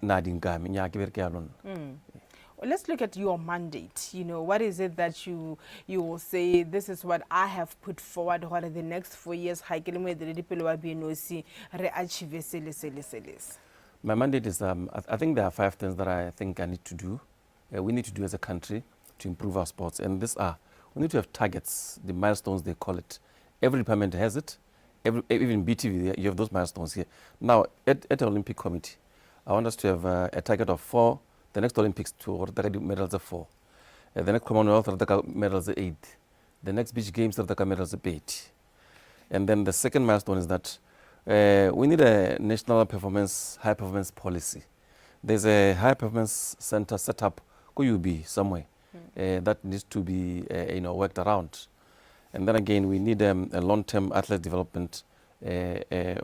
Let's look at your mandate. What is it that you will say, this is what I have put forward, what are the next 4 years, my mandate is, I think there are 5 things that I think I need to do. We need to do as a country to improve our sports. And these are, we need to have targets, the milestones they call it. Every department has it. Even BTV, you have those milestones here. Now, at the Olympic Committee, I want us to have a target of 4, the next Olympics, 2, medals of 4. The next Commonwealth, medals of 8. The next Beach Games, medals of 8. And then the second milestone is that we need a national high performance policy. There's a high performance center set up, UB somewhere, that needs to be worked around. And then again, we need a long-term athlete development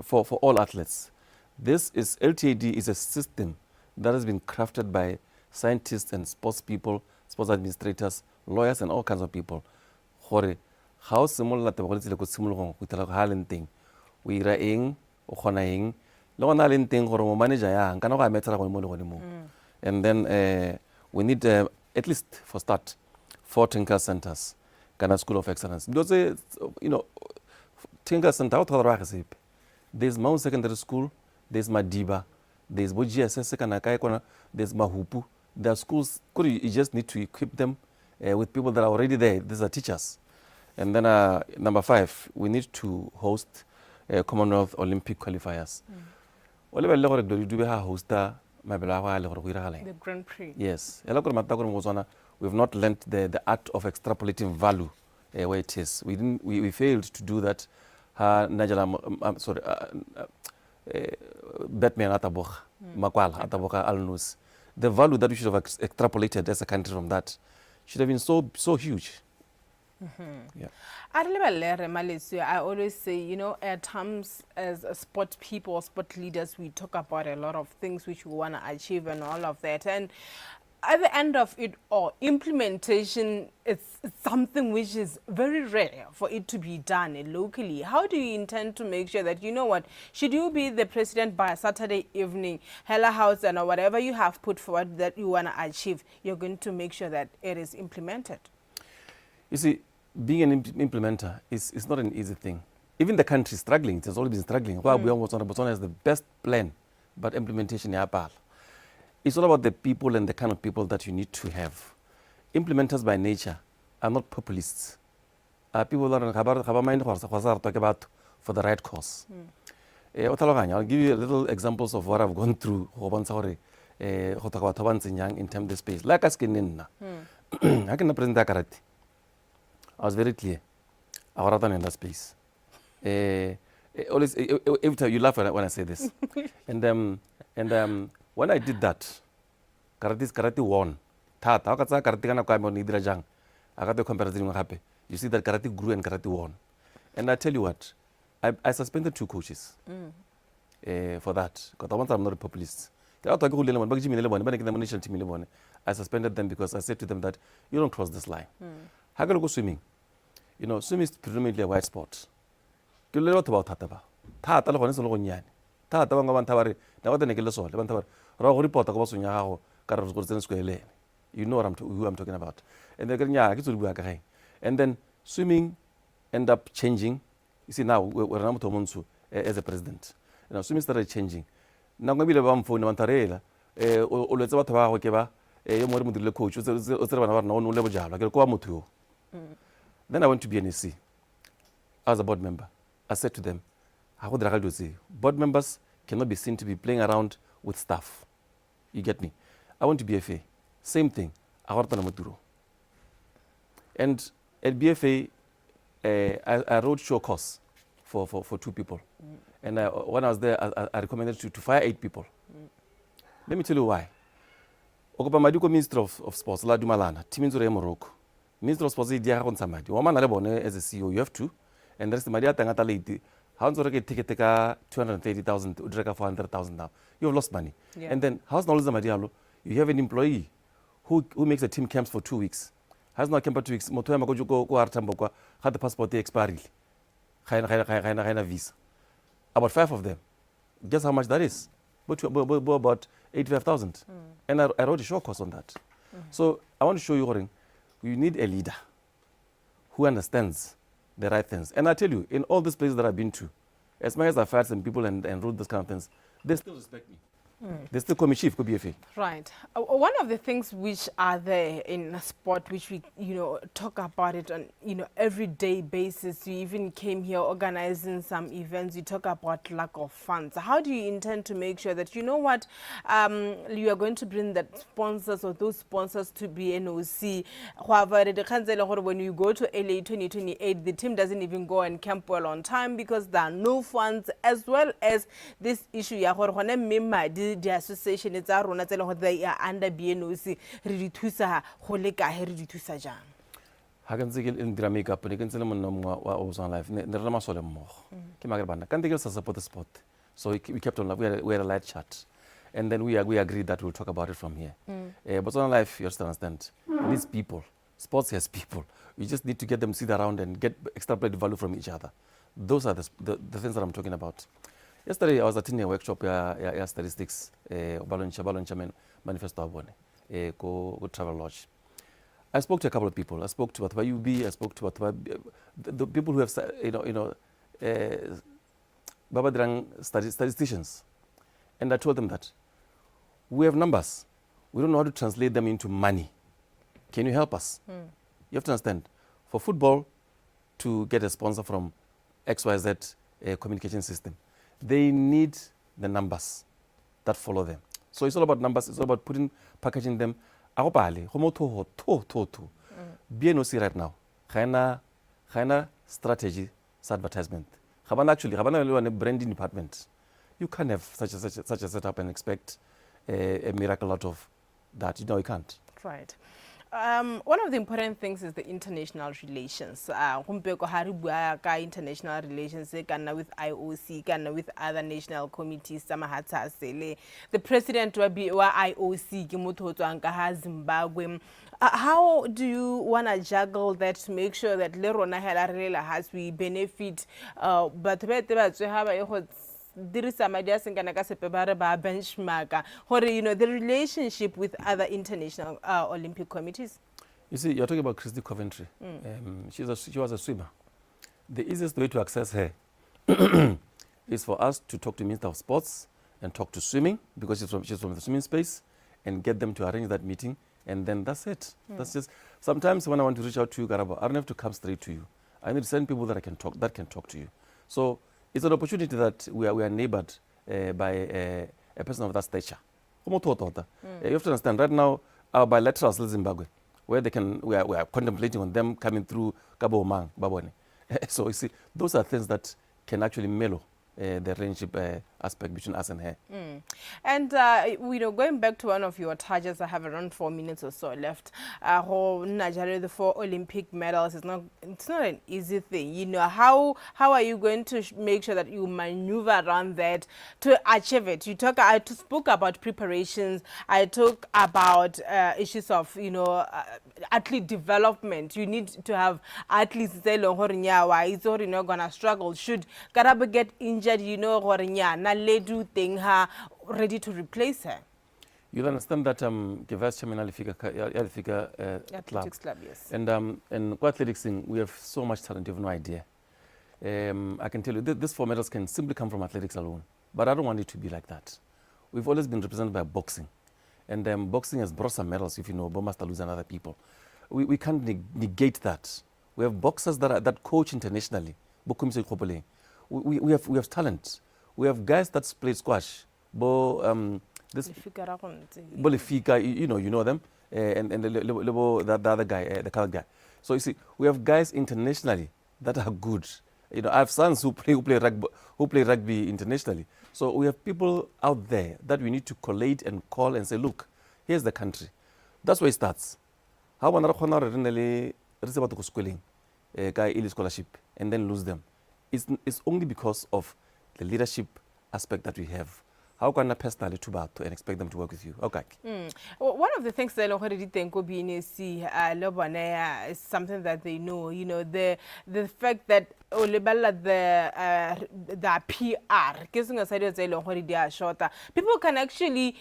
for all athletes. This is, LTAD is a system that has been crafted by scientists and sports people, sports administrators, lawyers, and all kinds of people. How similar to the similar thing. We are in, and then we need, at least for start, 4 Tinker Centers. Ghana School of Excellence. Tinker Center, there's Mount Secondary School, there's Madiba, there's GSS, there's Mahupu. There are schools, you just need to equip them with people that are already there. These are teachers. And then number 5, we need to host Commonwealth Olympic qualifiers. The Grand Prix. Yes. We've not learnt the art of extrapolating value where it is. We failed to do that. Batman Atabocha, Makwala Atabocha Alnus. The value that we should have extrapolated as a country from that should have been so huge. Yeah. I always say, at times as sport people, sport leaders, we talk about a lot of things which we want to achieve and all of that. And at the end of it all, implementation is something which is very rare for it to be done locally. How do you intend to make sure that, should you be the president by Saturday evening, Hella House and whatever you have put forward that you want to achieve, you're going to make sure that it is implemented? You see, being an implementer is not an easy thing. Even the country is struggling. It has always been struggling. Botswana has the best plan, but implementation is bad. It's all about the people and the kind of people that you need to have. Implementers by nature are not populists. People that talk about for the right cause. I'll give you a little examples of what I've gone through in terms of the space. Like asking, I can present karate. I was very clear. I was in that space. Always, every time you laugh when I say this. And when I did that, karate won. You see that karate grew and karate won. And I tell you what, I suspended 2 coaches for that. Because I'm not a populist. I suspended them because I said to them that you don't cross this line. How can I go swimming? Swimming is predominantly a white sport. You know what about Tataba? You know who I'm talking about. And then swimming end up changing. You see, now we're as a president. Swimming started changing. Now maybe the phone yo mo re mo dirile coach o tsere bana ba rena o ne o le bojalwa ke re kwa motho yo. Then I went to BNEC. I was a board member. I said to them, board members cannot be seen to be playing around with staff. You get me? I went to BFA. Same thing. And at BFA, I wrote show course for 2 people. And when I was there, I recommended to fire 8 people. Let me tell you why. Okopa Madiko Minister of Sports, La Dumalana, Timinzure Morocco. Minister of Sports, Dia Ronsamadi. Woman Alebone as a CEO, you have to. And the rest of Maria Tangata lady. How's the ticket 230,000, Udreka 400,000 now? You have lost money. Yeah. And then, how's Nolza Marialo? You have an employee who makes a team camps for 2 weeks. Has not camp for 2 weeks. Motoya Magojuko Artambokwa had the passport expired. Visa. About 5 of them. Guess how much that is? About 85,000. And I wrote a short course on that. So I want to show you, you need a leader who understands the right things. And I tell you, in all these places that I've been to, as much as I've fired some people and wrote those kind of things, they still respect me. They still call me chief, could be BFA. Right. One of the things which are there in sport, which we, talk about it on, everyday basis. You even came here organizing some events. You talk about lack of funds. How do you intend to make sure that, you are going to bring that sponsors or those sponsors to be NOC? When you go to LA 2028, the team doesn't even go and camp well on time because there are no funds, as well as this issue. The association is rona tse le they are under BNOC re di thusa go le ka he re di thusa jang ha ke ntse ke ndira makeup ne ke ntse le monna wa Botswana Life ne re la masole mmogo ke magere bana ka ntse ke sa support the sport, so we kept on, we had a light chat, and then we agreed that we'll talk about it from here. Botswana Life, you have to understand, these people, sports has people, you just need to get them to sit around and get extrapolate value from each other. Those are the things that I'm talking about. Yesterday, I was attending a workshop statistics, Baloncha Manifesto Abone, go Travel Lodge. I spoke to a couple of people. I spoke to UB. I spoke to the people who have, Babadrang statisticians. And I told them that we have numbers. We don't know how to translate them into money. Can you help us? You have to understand, for football to get a sponsor from XYZ communication system, they need the numbers that follow them. So it's all about numbers. It's all about packaging them. BNOC right now, China strategy advertisement. Actually, a branding department. You can't have such a setup and expect a miracle out of that. You can't. Right. One of the important things is the international relations. International relations with IOC, with other national committees. The president will be IOC, Zimbabwe. How do you want to juggle that to make sure that Lerona Helarela has we benefit? But there is some ideas in benchmark or the relationship with other international Olympic committees. You see, you're talking about Christy Coventry. She was a swimmer. The easiest way to access her is for us to talk to the Minister of Sports and talk to swimming, because she's from the swimming space, and get them to arrange that meeting, and then that's it. That's just, sometimes when I want to reach out to you, Garaba, I don't have to come straight to you. I need to send people that can talk to you. So it's an opportunity that we are neighbored by a person of that stature. You have to understand, right now, our bilaterals in Zimbabwe, where we are contemplating on them coming through Cabo Mang, Babone. So you see, those are things that can actually mellow the relationship aspect between us and her. And going back to one of your targets, I have around 4 minutes or so left. Nigeria, the 4 Olympic medals, it's not an easy thing. How are you going to make sure that you maneuver around that to achieve it? I spoke about preparations. I talk about issues of athlete development. You need to have athletes say it's already not gonna struggle. Should Karaba get injured, ready to replace her. You'll understand that the vice chairman athletics club, yes. And athletics, we have so much talent, you have no idea. I can tell you, these 4 medals can simply come from athletics alone. But I don't want it to be like that. We've always been represented by boxing. And boxing has brought some medals, if you know, Master Luz and other people. We can't negate that. We have boxers that coach internationally. We have talent. We have guys that play squash. Lefika, you know them, and the other guy, the colored guy. So you see, we have guys internationally that are good. You know, I have sons who play rugby internationally. So we have people out there that we need to collate and call and say, look, here's the country. That's where it starts. How one scholarship and then lose them? It's only because of the leadership aspect that we have. How can I personally and expect them to work with you? Okay. One of the things that is something that they know. You know, the fact that the PR, people can actually,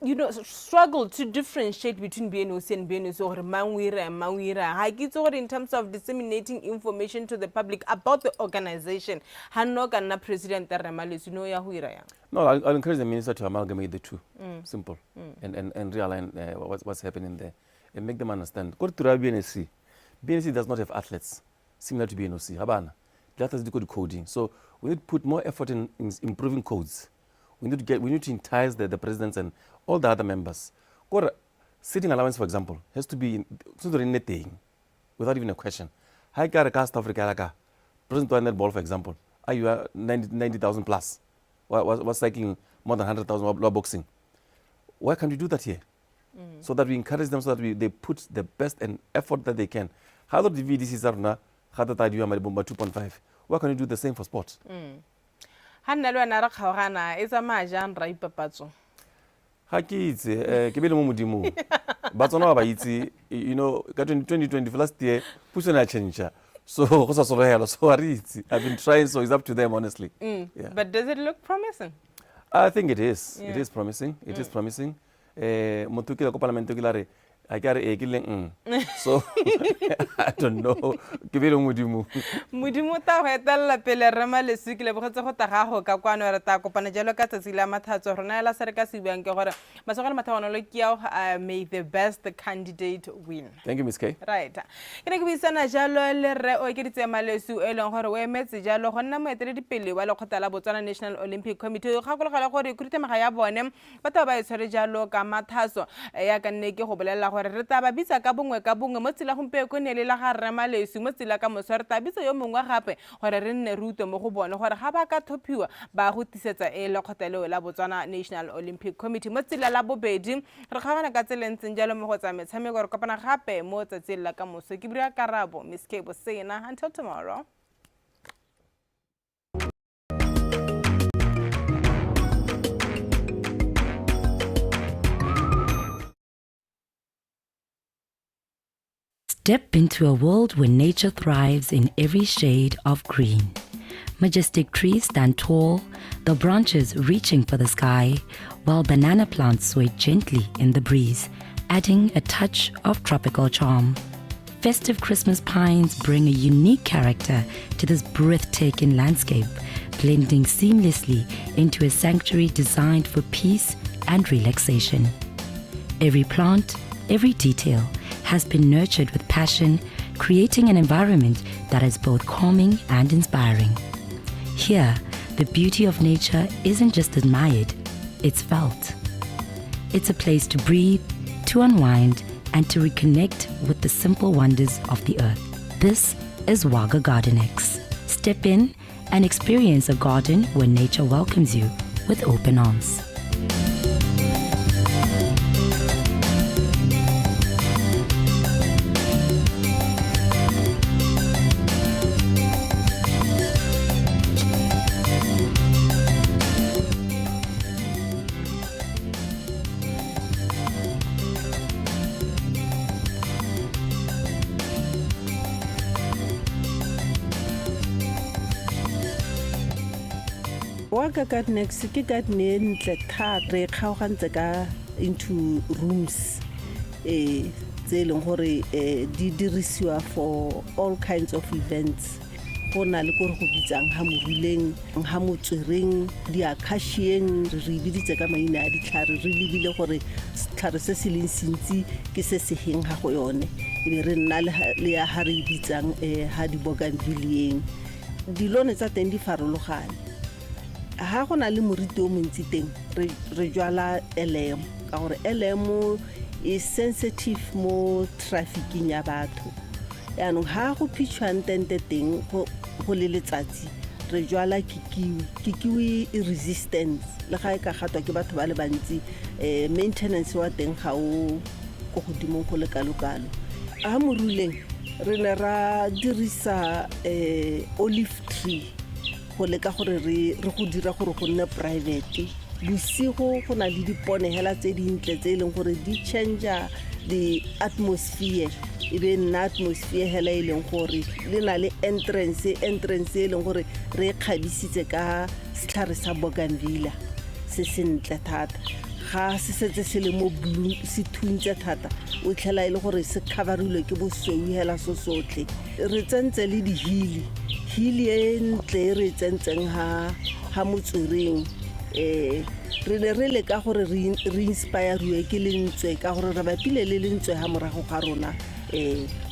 you know, struggle to differentiate between BNOC and BNOC or Mawira and Mawira. In terms of disseminating information to the public about the organization. Hanok President Ramalis, you know, Yahuira. No, I'll encourage the minister to amalgamate the two. Simple. And realign what's happening there and make them understand. Go to BNC. BNC does not have athletes similar to BNOC. Habana. The athletes do coding. So we need to put more effort in improving codes. We need to entice the presidents and all the other members. Sitting allowance, for example, has to be without even a question. Hi, South Africa, President to ball, for example. Are you 90,000 plus? Was taking more than 100,000 boxing. Why can't we do that here? So that we encourage them, so that they put the best and effort that they can. How do the VDCs are now? 2.5. Why can't you do the same for sports? Hanalo na rakhaogana e tsamaya jang ra ipapatso ha ke itse ke bele mo modimo Botswana ba itse, you know, ka 2020 last year puso na change, so go sa sologela, so I've been trying, so it's up to them, honestly. Yeah. But does it look promising? I think it is. Yeah. It is promising. It is promising. Motukila ko parlamento kilare I got so I don't know. Mudimu ta go etella pele rema le sikile bo gotse go taga go ka kwano re ta kopana jalo ka tsatsi la mathatso rona la sere ka sibuang ke gore masogela mathawana lo kiao may the best candidate win. Thank you, Miss K. Right. Ke re ke bisana jalo le re o ke ditse malesu e leng gore o emetse jalo go nna moetele dipele wa lekgotla la Botswana National Olympic Committee ga go legala gore khurite maga ya bone batho ba e tshwere jalo ka mathaso ya ka nne ke go bolela re taba bitsa ka bongwe mo tsela gompe ne le la ga rema lesu mo tsela ka mosware tabitsa yo mongwe gape gore re nne ruto mo go bone gore ga ba ka thophiwa ba go tisetsa e le khotelo la Botswana National Olympic Committee mo tsela la bobedi re kgabana ka tselentseng jalo mo go tsa metshameko re kopana gape mo tsatsing la ka moso ke bua karabo Miss K Bosena. Until tomorrow. Step into a world where nature thrives in every shade of green. Majestic trees stand tall, the branches reaching for the sky, while banana plants sway gently in the breeze, adding a touch of tropical charm. Festive Christmas pines bring a unique character to this breathtaking landscape, blending seamlessly into a sanctuary designed for peace and relaxation. Every plant, every detail has been nurtured with passion, creating an environment that is both calming and inspiring. Here, the beauty of nature isn't just admired, it's felt. It's a place to breathe, to unwind, and to reconnect with the simple wonders of the earth. This is Waga Garden X. Step in and experience a garden where nature welcomes you with open arms. Waga Garden X ke garden e ntle thata re kgaogantse ka into rooms tse leng gore di dirisiwa for all kinds of events. go na le ko re go bitsang ha morileng ha motswereng diakashieng re biditse ka maina a ditlhare re lebile gore setlhare se se leng sentsi ke se se heng ha go yone e be re nna le ya ha re bitsang ha di bougainvilleeng dilone tsa teng di farologane ha go na le moriti o montsi teng re jwala elemo ka gore elemo is sensitive mo trafficking ya batho yaanong ha go phitshwang tente teng go le letsatsi re jwala kikiwi resistance le ga e ka gatwa ke batho ba le bantsi maintenance wa teng ga o go godimo go le kalokalo a moruleng re ne ra dirisa olive tree go leka gore re go dira gore go nne private bosigo go na le diponehela tse dintle tse leng gore di change the atmosphere e be nna atmosphere hela e leng gore le na le entrance e leng gore re kgabisitse ka setlhare sa bougainville se sentle thata ga se setse se le mo blue se thuntse thata o tlhela e le gore se coverilwe ke bosweu hela so sotlhe re tsentse le dihili e ntle re tsentseng ha motswereng re ne re leka gore re inspire ke lentswe ka gore re bapile le lentswe ha morago ga rona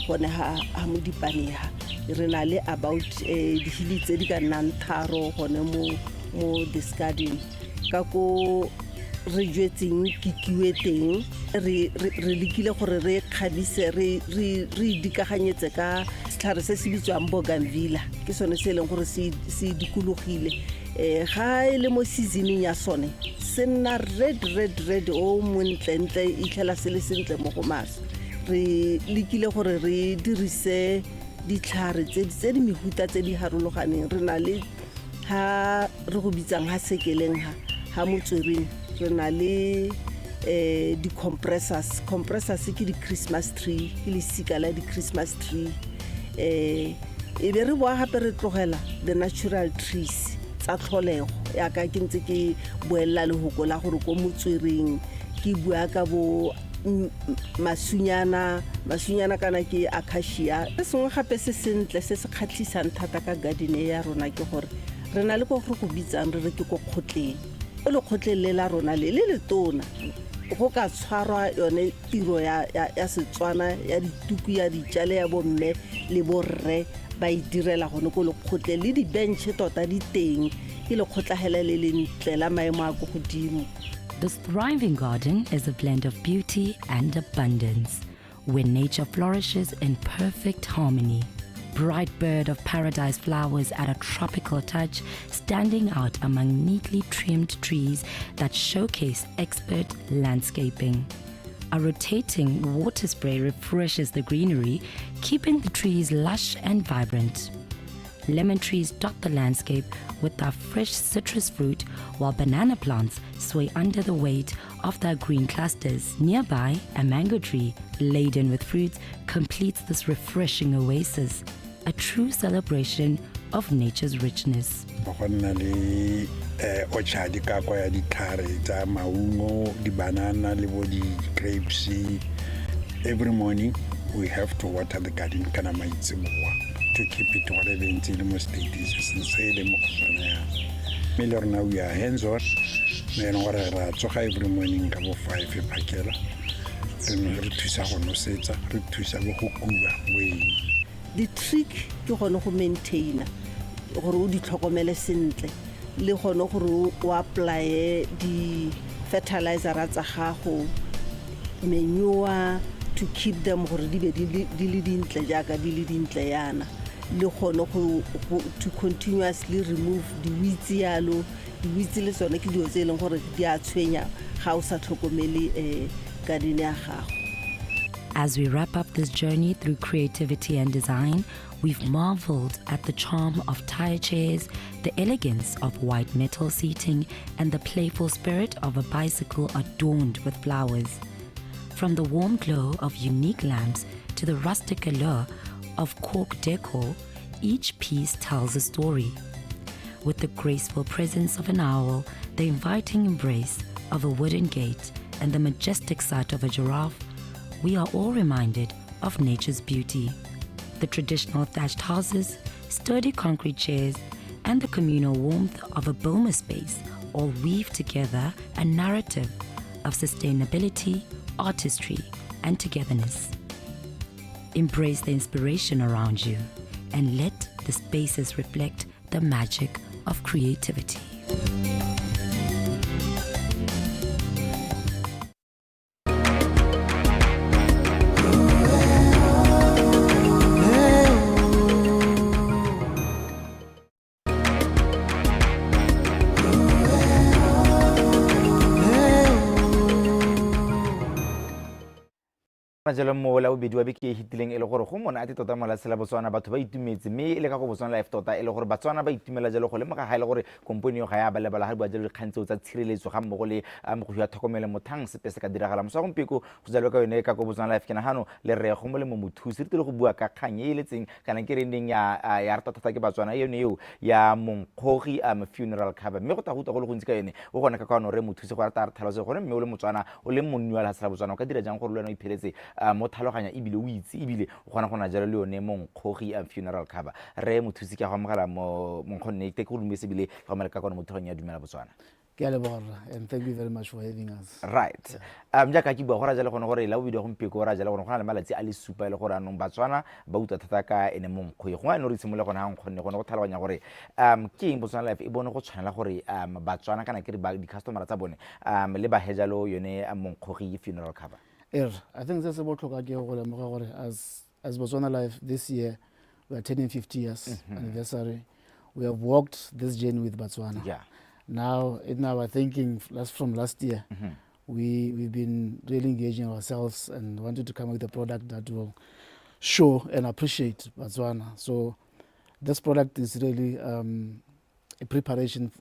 gone ha modipaneha re na le about dihili tse di ka nnang tharo gone mo discarding ka ko re jwetseng kikiwe teng re lekile gore re kgabise re dikaganyetse ka setlhare se se bitswang bougainville ke sone se leng gore se dikologile ga e le mo seasoning ya sone se nna red o montlentle e tlhela se le sentle mo go maso re lekile gore re dirise ditlhare tse di mehuta tse di harologaneng re na le ha re go bitsang ha sekeleng ha motswereng re na le di-compressors ke di-Christmas tree ke lesika la di-Christmas tree e be re boa gape re tlogela the natural trees tsa tlholego yaka ke ntse ke boelela lehoko la gore ko motswereng ke bua ka bo masunyana kana ke acacia se sengwe gape se sentle se se kgatlhisang thata ka garden ya rona ke gore re na le go go bitsang re ke go kgotleng le kgotleng le la rona le letona go ka tshwarwa yone tiro ya Setswana ya dituku ya dijale ya bomme le borre ba idirela gone go lekgotle le di-bench tota di teng ke lekgotlahela le lentle la maemo a go godimo. This thriving garden is a blend of beauty and abundance, where nature flourishes in perfect harmony. Bright bird of paradise flowers add a tropical touch, standing out among neatly trimmed trees that showcase expert landscaping. A rotating water spray refreshes the greenery, keeping the trees lush and vibrant. Lemon trees dot the landscape with their fresh citrus fruit, while banana plants sway under the weight of their green clusters. Nearby, a mango tree laden with fruits completes this refreshing oasis, a true celebration of nature's richness. Orchard ka kwa ya ditlhare tsa maungo di banana le bo di grapes. Every morning we have to water the garden kana maitseboa to keep it whatever until most stages sincere mo khona ya mele rona we are hands on me no ra tsoga every morning ka bo 5 phakela re thusa go nosetsa re thusa go kuba we the trick ke gone go maintain gore o di tlhokomele sentle le gone gore o apply di fertilizer tsa gago manure to keep them gore di be di le dintle jaaka di le dintle yana le gone go to continuously remove the weeds yalo di weeds le tsone ke dio tse leng gore di a tshwenya ga o sa tlhokomele garden ya gago. As we wrap up this journey through creativity and design, we've marveled at the charm of tire chairs, the elegance of white metal seating, and the playful spirit of a bicycle adorned with flowers. From the warm glow of unique lamps to the rustic allure of cork decor, each piece tells a story. With the graceful presence of an owl, the inviting embrace of a wooden gate, and the majestic sight of a giraffe, we are all reminded of nature's beauty. The traditional thatched houses, sturdy concrete chairs, and the communal warmth of a Boma space all weave together a narrative of sustainability, artistry, and togetherness. Embrace the inspiration around you and let the spaces reflect the magic of creativity. jalo mo la bobedi wa beke e hitileng e le gore go monate tota molatsi la Botswana batho ba itumetse mme e le ka go Botswana Life tota e le gore Batswana ba itumela jalo go le moga ga e le gore komponi yo ga ya balebala ga bua jalo dikgantse tsa tshireletso ga mmogo le go ya tlhokomele mothang sepe se ka diragala mo sa gompeko go jalo ka yone ka go Botswana Life ke nagano le re go mo le mo mothusi re tle go bua ka kgang e letseng kana ke rending ya rata thata ke Batswana yone eo ya Monkgogi funeral cover mme go ta go le gontsi ka yone o gona ka kano re mothusi go rata re tlhalosa gore mme o le Motswana o le monnywa la sa Botswana o ka dira jang gore le wena o ipheletse mo tlhaloganya ebile o itse ebile o gona gona jalo le yone Monkgogi funeral cover re mothusi ke go amogela mo nkgonne te go dumetse ebile go amela ka kwana mo thogong ya dumela Botswana ke a leboga and thank you very much for having us. Right. Jaaka ke bua go ra jalo gone gore la bobedi go mpeko ra jalo gone go na le malatsi a le supa le gore anong Batswana ba utwa thata ka ene Monkgogi go no re simole gone ga nkgonne gone go tlhaloganya gore ke eng Botswana Life e bone go tshwanela gore Batswana kana ke re ba di customer tsa bone le ba hejalo yone Monkgogi funeral cover. I think that's about as Botswana Life this year we are turning 50 years anniversary. We have walked this journey with Botswana. Yeah. Now in our thinking from last year, we've been really engaging ourselves and wanted to come up with a product that will show and appreciate Botswana. So this product is really a preparation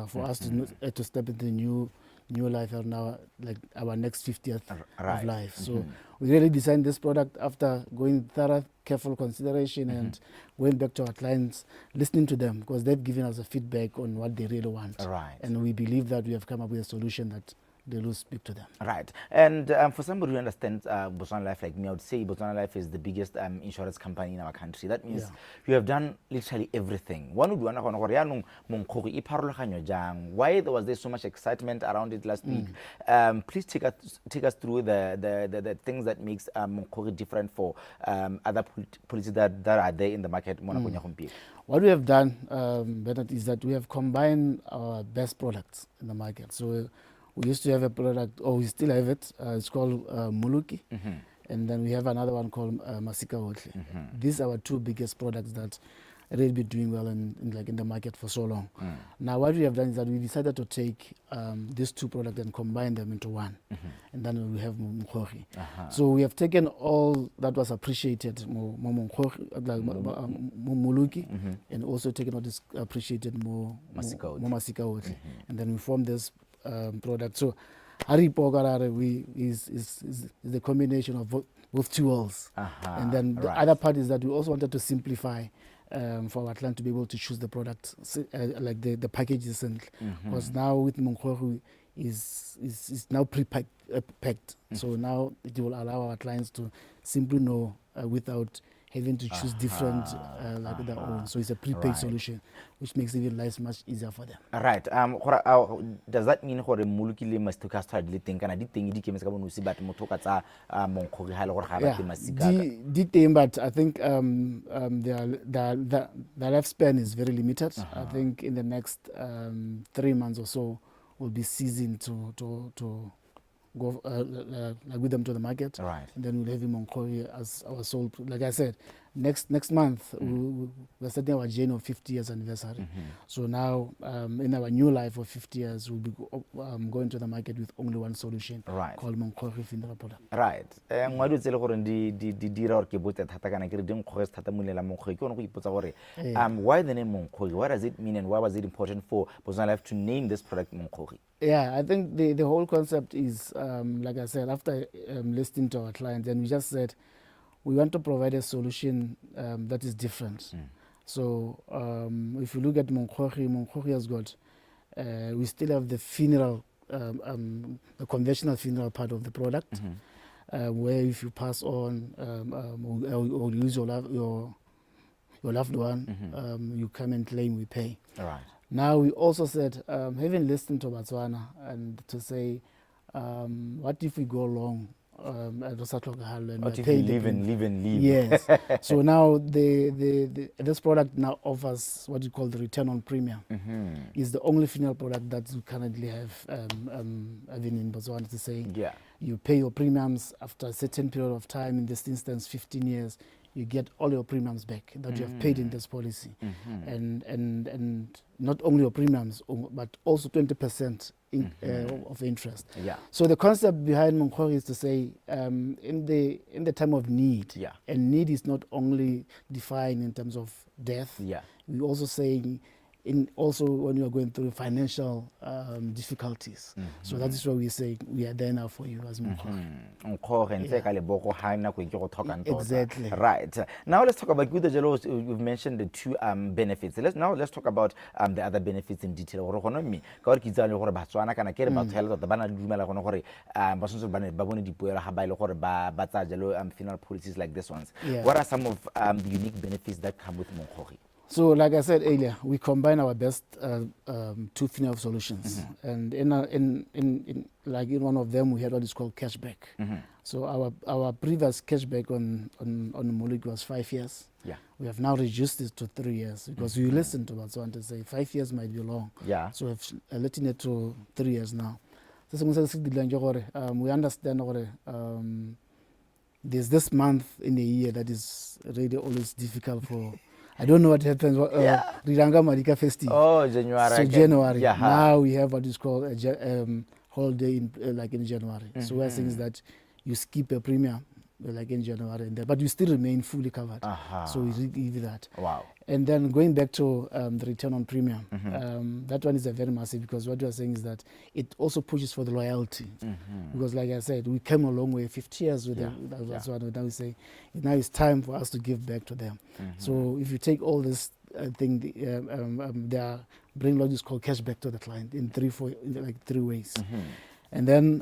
for us to step into new life and now like our next 50th of life. So we really designed this product after going thorough, careful consideration and going back to our clients, listening to them because they've given us a feedback on what they really want. Right. And we believe that we have come up with a solution that they will speak to them. Right. And for somebody who understands Botswana Life like me, I would say Botswana Life is the biggest insurance company in our country. That means you have done literally everything. One would want to Monkgogi iparologanyo jang. Why was there so much excitement around it last week? Please take us through the things that makes Monkgogi different for other policies that are there in the market. What we have done, Bernard, is that we have combined our best products in the market. So we used to have a product, or we still have it. It's called Muluki, and then we have another one called Masika. These are our two biggest products that really been doing well in the market for so long. Now, what we have done is that we decided to take these two products and combine them into one, and then we have Monkgogi. So we have taken all that was appreciated, Muluki, and also taken all this appreciated Masika, and then we formed this product. So Hari Pogarare is the combination of both two worlds. And then the other part is that we also wanted to simplify for our client to be able to choose the product, like the packages, because now with Monkgogi is now pre-packed. So now it will allow our clients to simply know without having to choose different like their own. So it's a prepaid solution, which makes even life much easier for them. Right. Does that mean for Muluki le Masika start le teng kana di teng di kemetse ka bonusi but motho ka tsa Monkgogi ha le gore ga ba te Masika? Di teng, but I think the lifespan is very limited. I think in the next 3 months or so we'll be ceasing to go with them to the market, right? And then we'll have Monkgogi as our sole. Like I said, next month we're starting our journey of 50 years anniversary. So now in our new life of 50 years, we'll be going to the market with only one solution, right, called Monkgogi funeral product. Right. Ngwadi tsele gore di dira gore ke botse thata kana ke re ding Monkgogi thata molela Monkgogi ke one go ipotsa gore why the name Monkgogi? What does it mean and why was it important for Botswana Life to name this product Monkgogi? Yeah, I think the whole concept is, like I said, after listening to our clients, and we just said we want to provide a solution that is different. So if you look at Monkgogi has got, we still have the funeral, the conventional funeral part of the product, where if you pass on or use your your loved one, you come and claim, we pay. All right. Now we also said, having listened to Botswana and to say, what if we go long? What if you live and leave? Yes. So now this product now offers what you call the return on premium. It's the only funeral product that we currently have even in Botswana, to say you pay your premiums after a certain period of time, in this instance 15 years, you get all your premiums back that you have paid in this policy. And not only your premiums, but also 20% of interest. So the concept behind Monkgo is to say, in the time of need, and need is not only defined in terms of death, we're also saying also when you are going through financial difficulties. So that is why we say we are there now for you as Monkgo. Exactly. Right. Now let's talk about you've mentioned the two benefits. Let's talk about the other benefits in detail. Funeral policies like this ones. What are some of the unique benefits that come with Monkgo? So, like I said earlier, we combine our best two funeral solutions, and in one of them, we had what is called cashback. So our previous cashback on Molig was 5 years. We have now reduced it to 3 years because we listened to Botswana to say 5 years might be long. So we've letting it to 3 years now. So we understand there's this month in the year that is really always difficult for. I don't know what happens. Riranga Marika Festival. Oh, January. So January. Now we have what is called a holiday in January. So we're saying is that you skip a premium like in January, but you still remain fully covered. So we give you that. Wow. And then going back to the return on premium, that one is a very massive, because what you are saying is that it also pushes for the loyalty. Because like I said, we came a long way, 50 years with them. That's what now we say. Now it's time for us to give back to them. So if you take all this thing, they are bring what is called cashback to the client in three ways. And then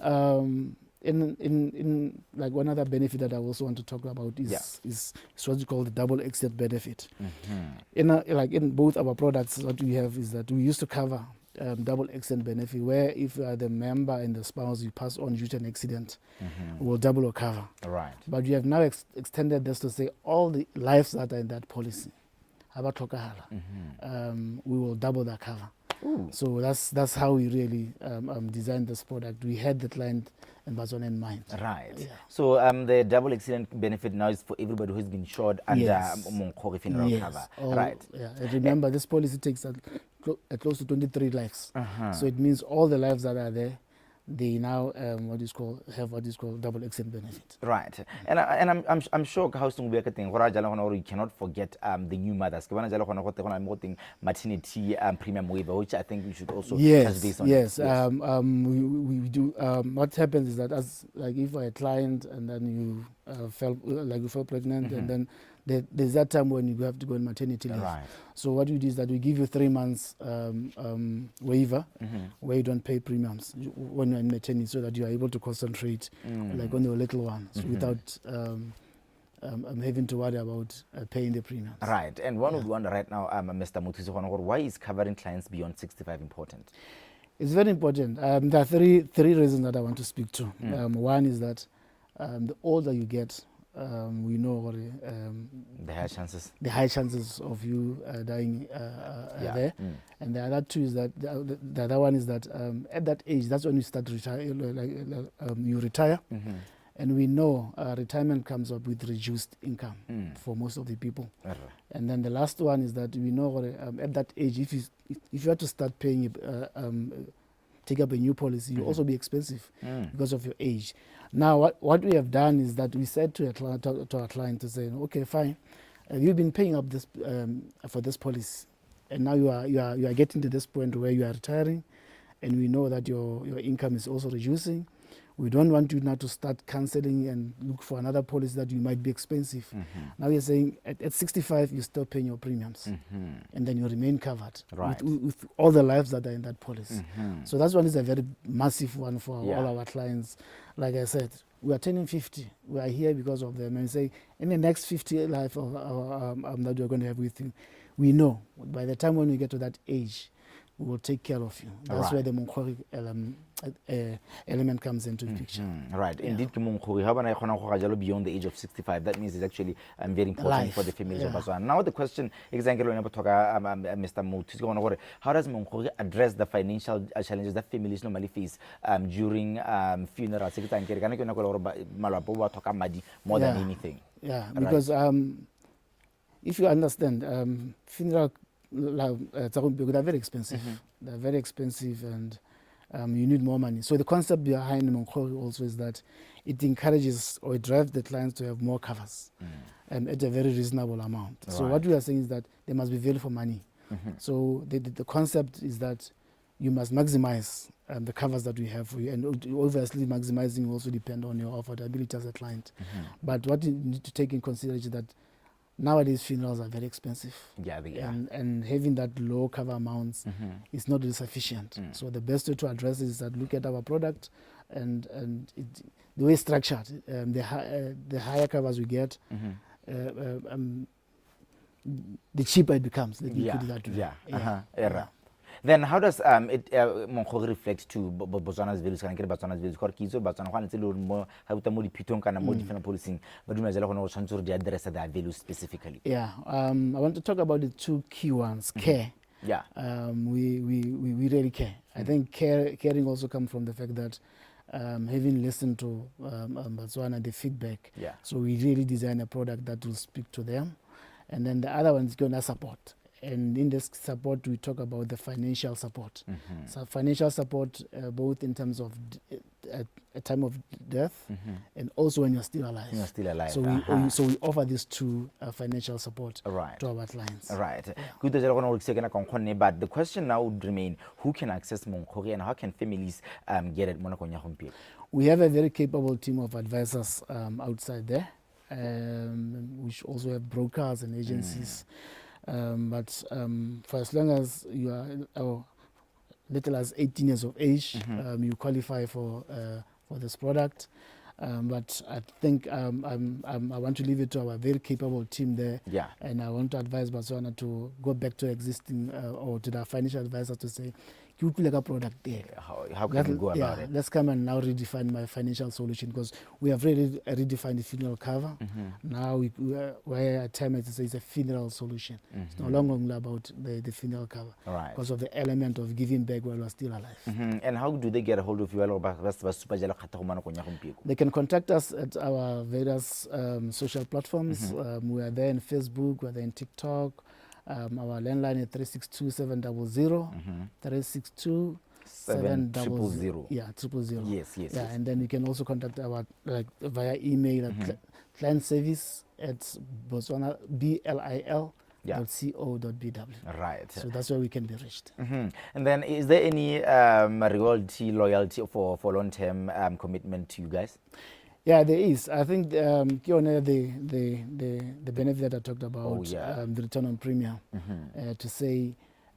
in like one other benefit that I also want to talk about is what you call the double exit benefit. In both our products, what we have is that we used to cover double exit benefit, where if you are the member and the spouse, you pass on due to an accident, we will double or cover. Right. But we have now extended this to say all the lives that are in that policy, we will double that cover. So that's how we really designed this product. We had the client and Botswana in mind. Right. So the double accident benefit now is for everybody who's been insured under Monkgo funeral cover. Right. And remember, this policy takes close to 23 lives. So it means all the lives that are there, they now have what is called double exit benefit. Right. And I'm sure how soon we you cannot forget the new mothers. Maternity premium waiver, which I think we should also touch base on. We do. What happens is that if you're a client and then you fell pregnant, and then there's that time when you have to go on maternity leave. So what we do is that we give you 3 months waiver where you don't pay premiums when you're in maternity, so that you are able to concentrate on your little ones without having to worry about paying the premiums. Right. And one would wonder right now, Mr. Muthusi, why is covering clients beyond 65 important? It's very important. There are three reasons that I want to speak to. One is that the older you get, we know the high chances of you dying there. And the other two is that the other one is that at that age, that's when you start you retire. And we know retirement comes up with reduced income for most of the people. And then the last one is that we know at that age, if you have to start paying, take up a new policy, you also be expensive because of your age. Now, what we have done is that we said to our client to say, okay, fine, you've been paying up this for this policy, and now you are getting to this point where you are retiring, and we know that your income is also reducing. We don't want you now to start cancelling and look for another policy that you might be expensive. Now we're saying at 65, you stop paying your premiums, and then you remain covered with all the lives that are in that policy. So that one is a very massive one for all our clients. Like I said, we are turning 50. We are here because of them. And say, in the next 50 life of that we're going to have with you, we know by the time when we get to that age, we will take care of you. That's where the Mongkori element comes into the picture. Right. Indeed, beyond the age of 65, that means it's actually very important for the families of Botswana. Now the question, Mr. Motshegare, how does Mongkori address the financial challenges that families normally face during funerals? More than anything. Yeah, because if you understand, funeral they're very expensive. They're very expensive, and you need more money. So the concept behind Mongkori also is that it encourages or it drives the clients to have more covers at a very reasonable amount. So what we are saying is that there must be value for money. So the concept is that you must maximize the covers that we have for you, and obviously maximizing also depend on your affordability as a client. But what you need to take in consideration is that nowadays funerals are very expensive. Yeah, they are. And having that low cover amounts is not really sufficient. So the best way to address it is that look at our product and the way it's structured. The higher covers we get, the cheaper it becomes. Let me put it that way. Then how does Mongkori reflect to Botswana's values? Can I get Botswana's values? Botswana one it's a little more how to more pitong kind of more different policing, but we address their values specifically. Yeah, I want to talk about the two key ones. Care. Yeah. We really care. I think caring also comes from the fact that having listened to Botswana, the feedback. Yeah. So we really design a product that will speak to them, and then the other one is going to support. And in this support, we talk about the financial support. So financial support, both in terms of a time of death and also when you're still alive. You're still alive. So we offer these two financial support to our clients. Right. Good. But the question now would remain: who can access Mongkori and how can families get it? We have a very capable team of advisors outside there, which also have brokers and agencies. But for as long as you are little as 18 years of age, you qualify for this product. But I think I want to leave it to our very capable team there. Yeah. And I want to advise Botswana to go back to existing or to the financial advisor to say, you could like a product there. How can we go about it? Let's come and now redefine my financial solution, because we have really redefined the funeral cover. Now where at Teme it's a funeral solution. It's no longer about the funeral cover, because of the element of giving back while we're still alive. And how do they get a hold of you? They can contact us at our various social platforms. We are there in Facebook, we're there in TikTok. Our landline is 362-700, 362-700. Yeah, 000. Yes. Yeah, and then you can also contact our via email at client service at Botswana BLIL. .co.bw. Right. So that's where we can be reached. And then is there any loyalty for long-term commitment to you guys? Yeah, there is. I think the benefit that I talked about, the return on premium, to say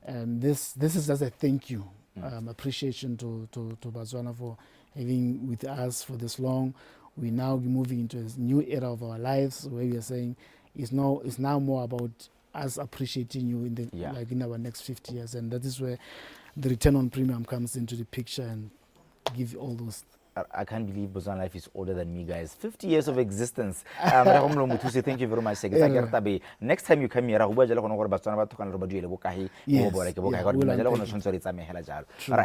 this is just a thank you, appreciation to Botswana for having with us for this long. We're now moving into a new era of our lives where we are saying it's now more about us appreciating you in our next 50 years, and that is where the return on premium comes into the picture and give you all those. I can't believe Botswana Life is older than me, guys. 50 years of existence. Thank you very much. Next time you come here, all right.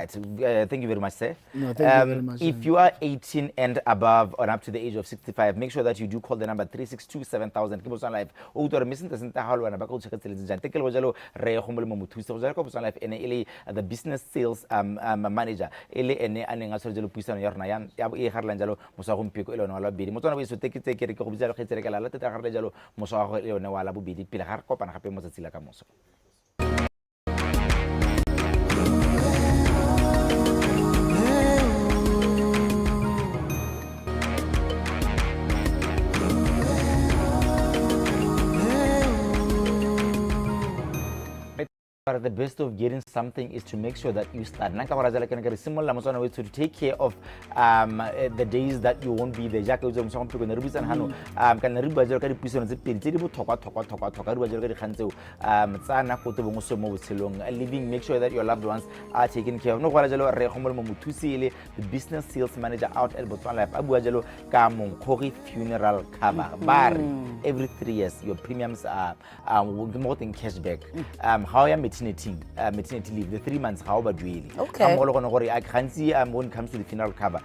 Thank you very much, sir. No, thank you very much. If you are 18 and above or up to the age of 65, make sure that you do call the number 362-7000. Botswana Life. The business sales manager. Ya e garlang jalo mosa go mpeko ile ona wala bedi motswana bo isote ke ke re go bitsa le khetsere ka la teta garle jalo mosa go ile ona wala bobedi pele ga re kopana gape mo tsatsila ka moso. Are the best of getting something is to make sure that you start to take care of the days that you won't be there. Living, make sure that your loved ones are taken care of. The business sales manager out at Botswana funeral cover. Every 3 years, your premiums are more than cashback. How are maternity leave? The 3 months, how about you? Okay. I can see when it comes to the funeral cover,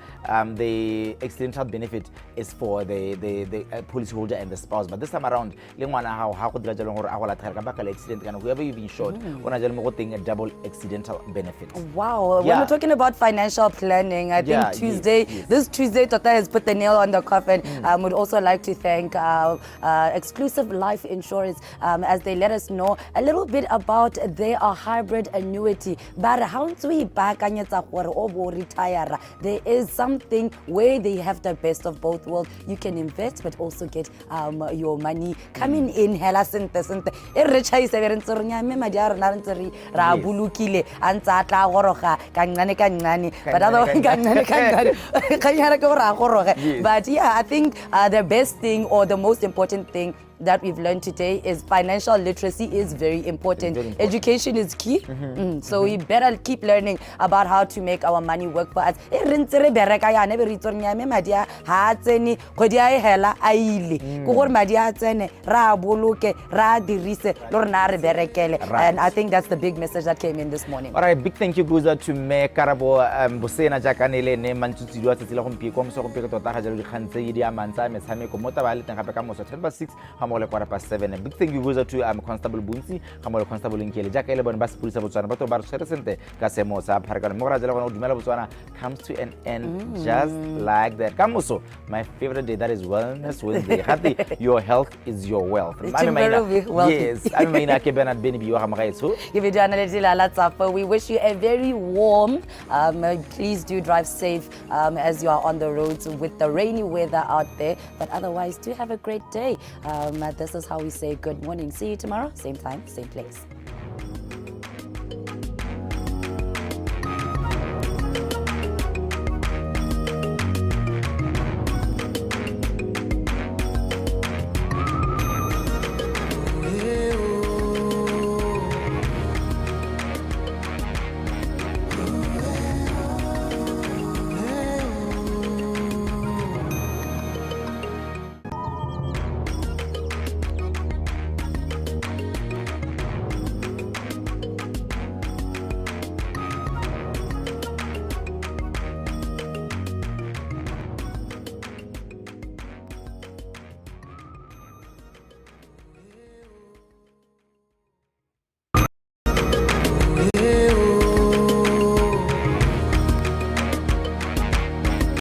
the accidental benefit is for the policyholder and the spouse. But this time around, whoever you've insured, a double accidental benefit. Wow. When we're talking about financial planning, I think this Tuesday, Tota has put the nail on the coffin. Would also like to thank Exclusive Life Insurance as they let us know a little bit about their hybrid annuity. But how do we retire? There is something where they have the best of both worlds. You can invest, but also get your money coming in. Hela sente. But yeah, I think the best thing or the most important thing that we've learned today is financial literacy is very important. Education is key. So we better keep learning about how to make our money work for us. And I think that's the big message that came in this morning. All right, big thank you goes out to Teme Karabo Bosena Jakanele ne mantutsi dwa tsela go mpiko mo so go peka tota ga jalo dikgantse di amantsa metshameko mo taba le teng gape ka mo 10:06 gamole kwa pa 7. Big thank you goes out to Constable Bunsi gamole Constable Nkele jaka ile bona ba sepulisa Botswana ba to ba re sente ka semo sa pharakano mo ra jela gona o dumela Botswana comes to an end just like that. Kamoso, my favorite day, that is Wellness Wednesday. Happy, your health is your wealth. Yes, I'm Maina Kebenat Benibi Wahamaiso. We wish you a very warm, please do drive safe as you are on the roads with the rainy weather out there. But otherwise, do have a great day. This is how we say good morning. See you tomorrow, same time, same place.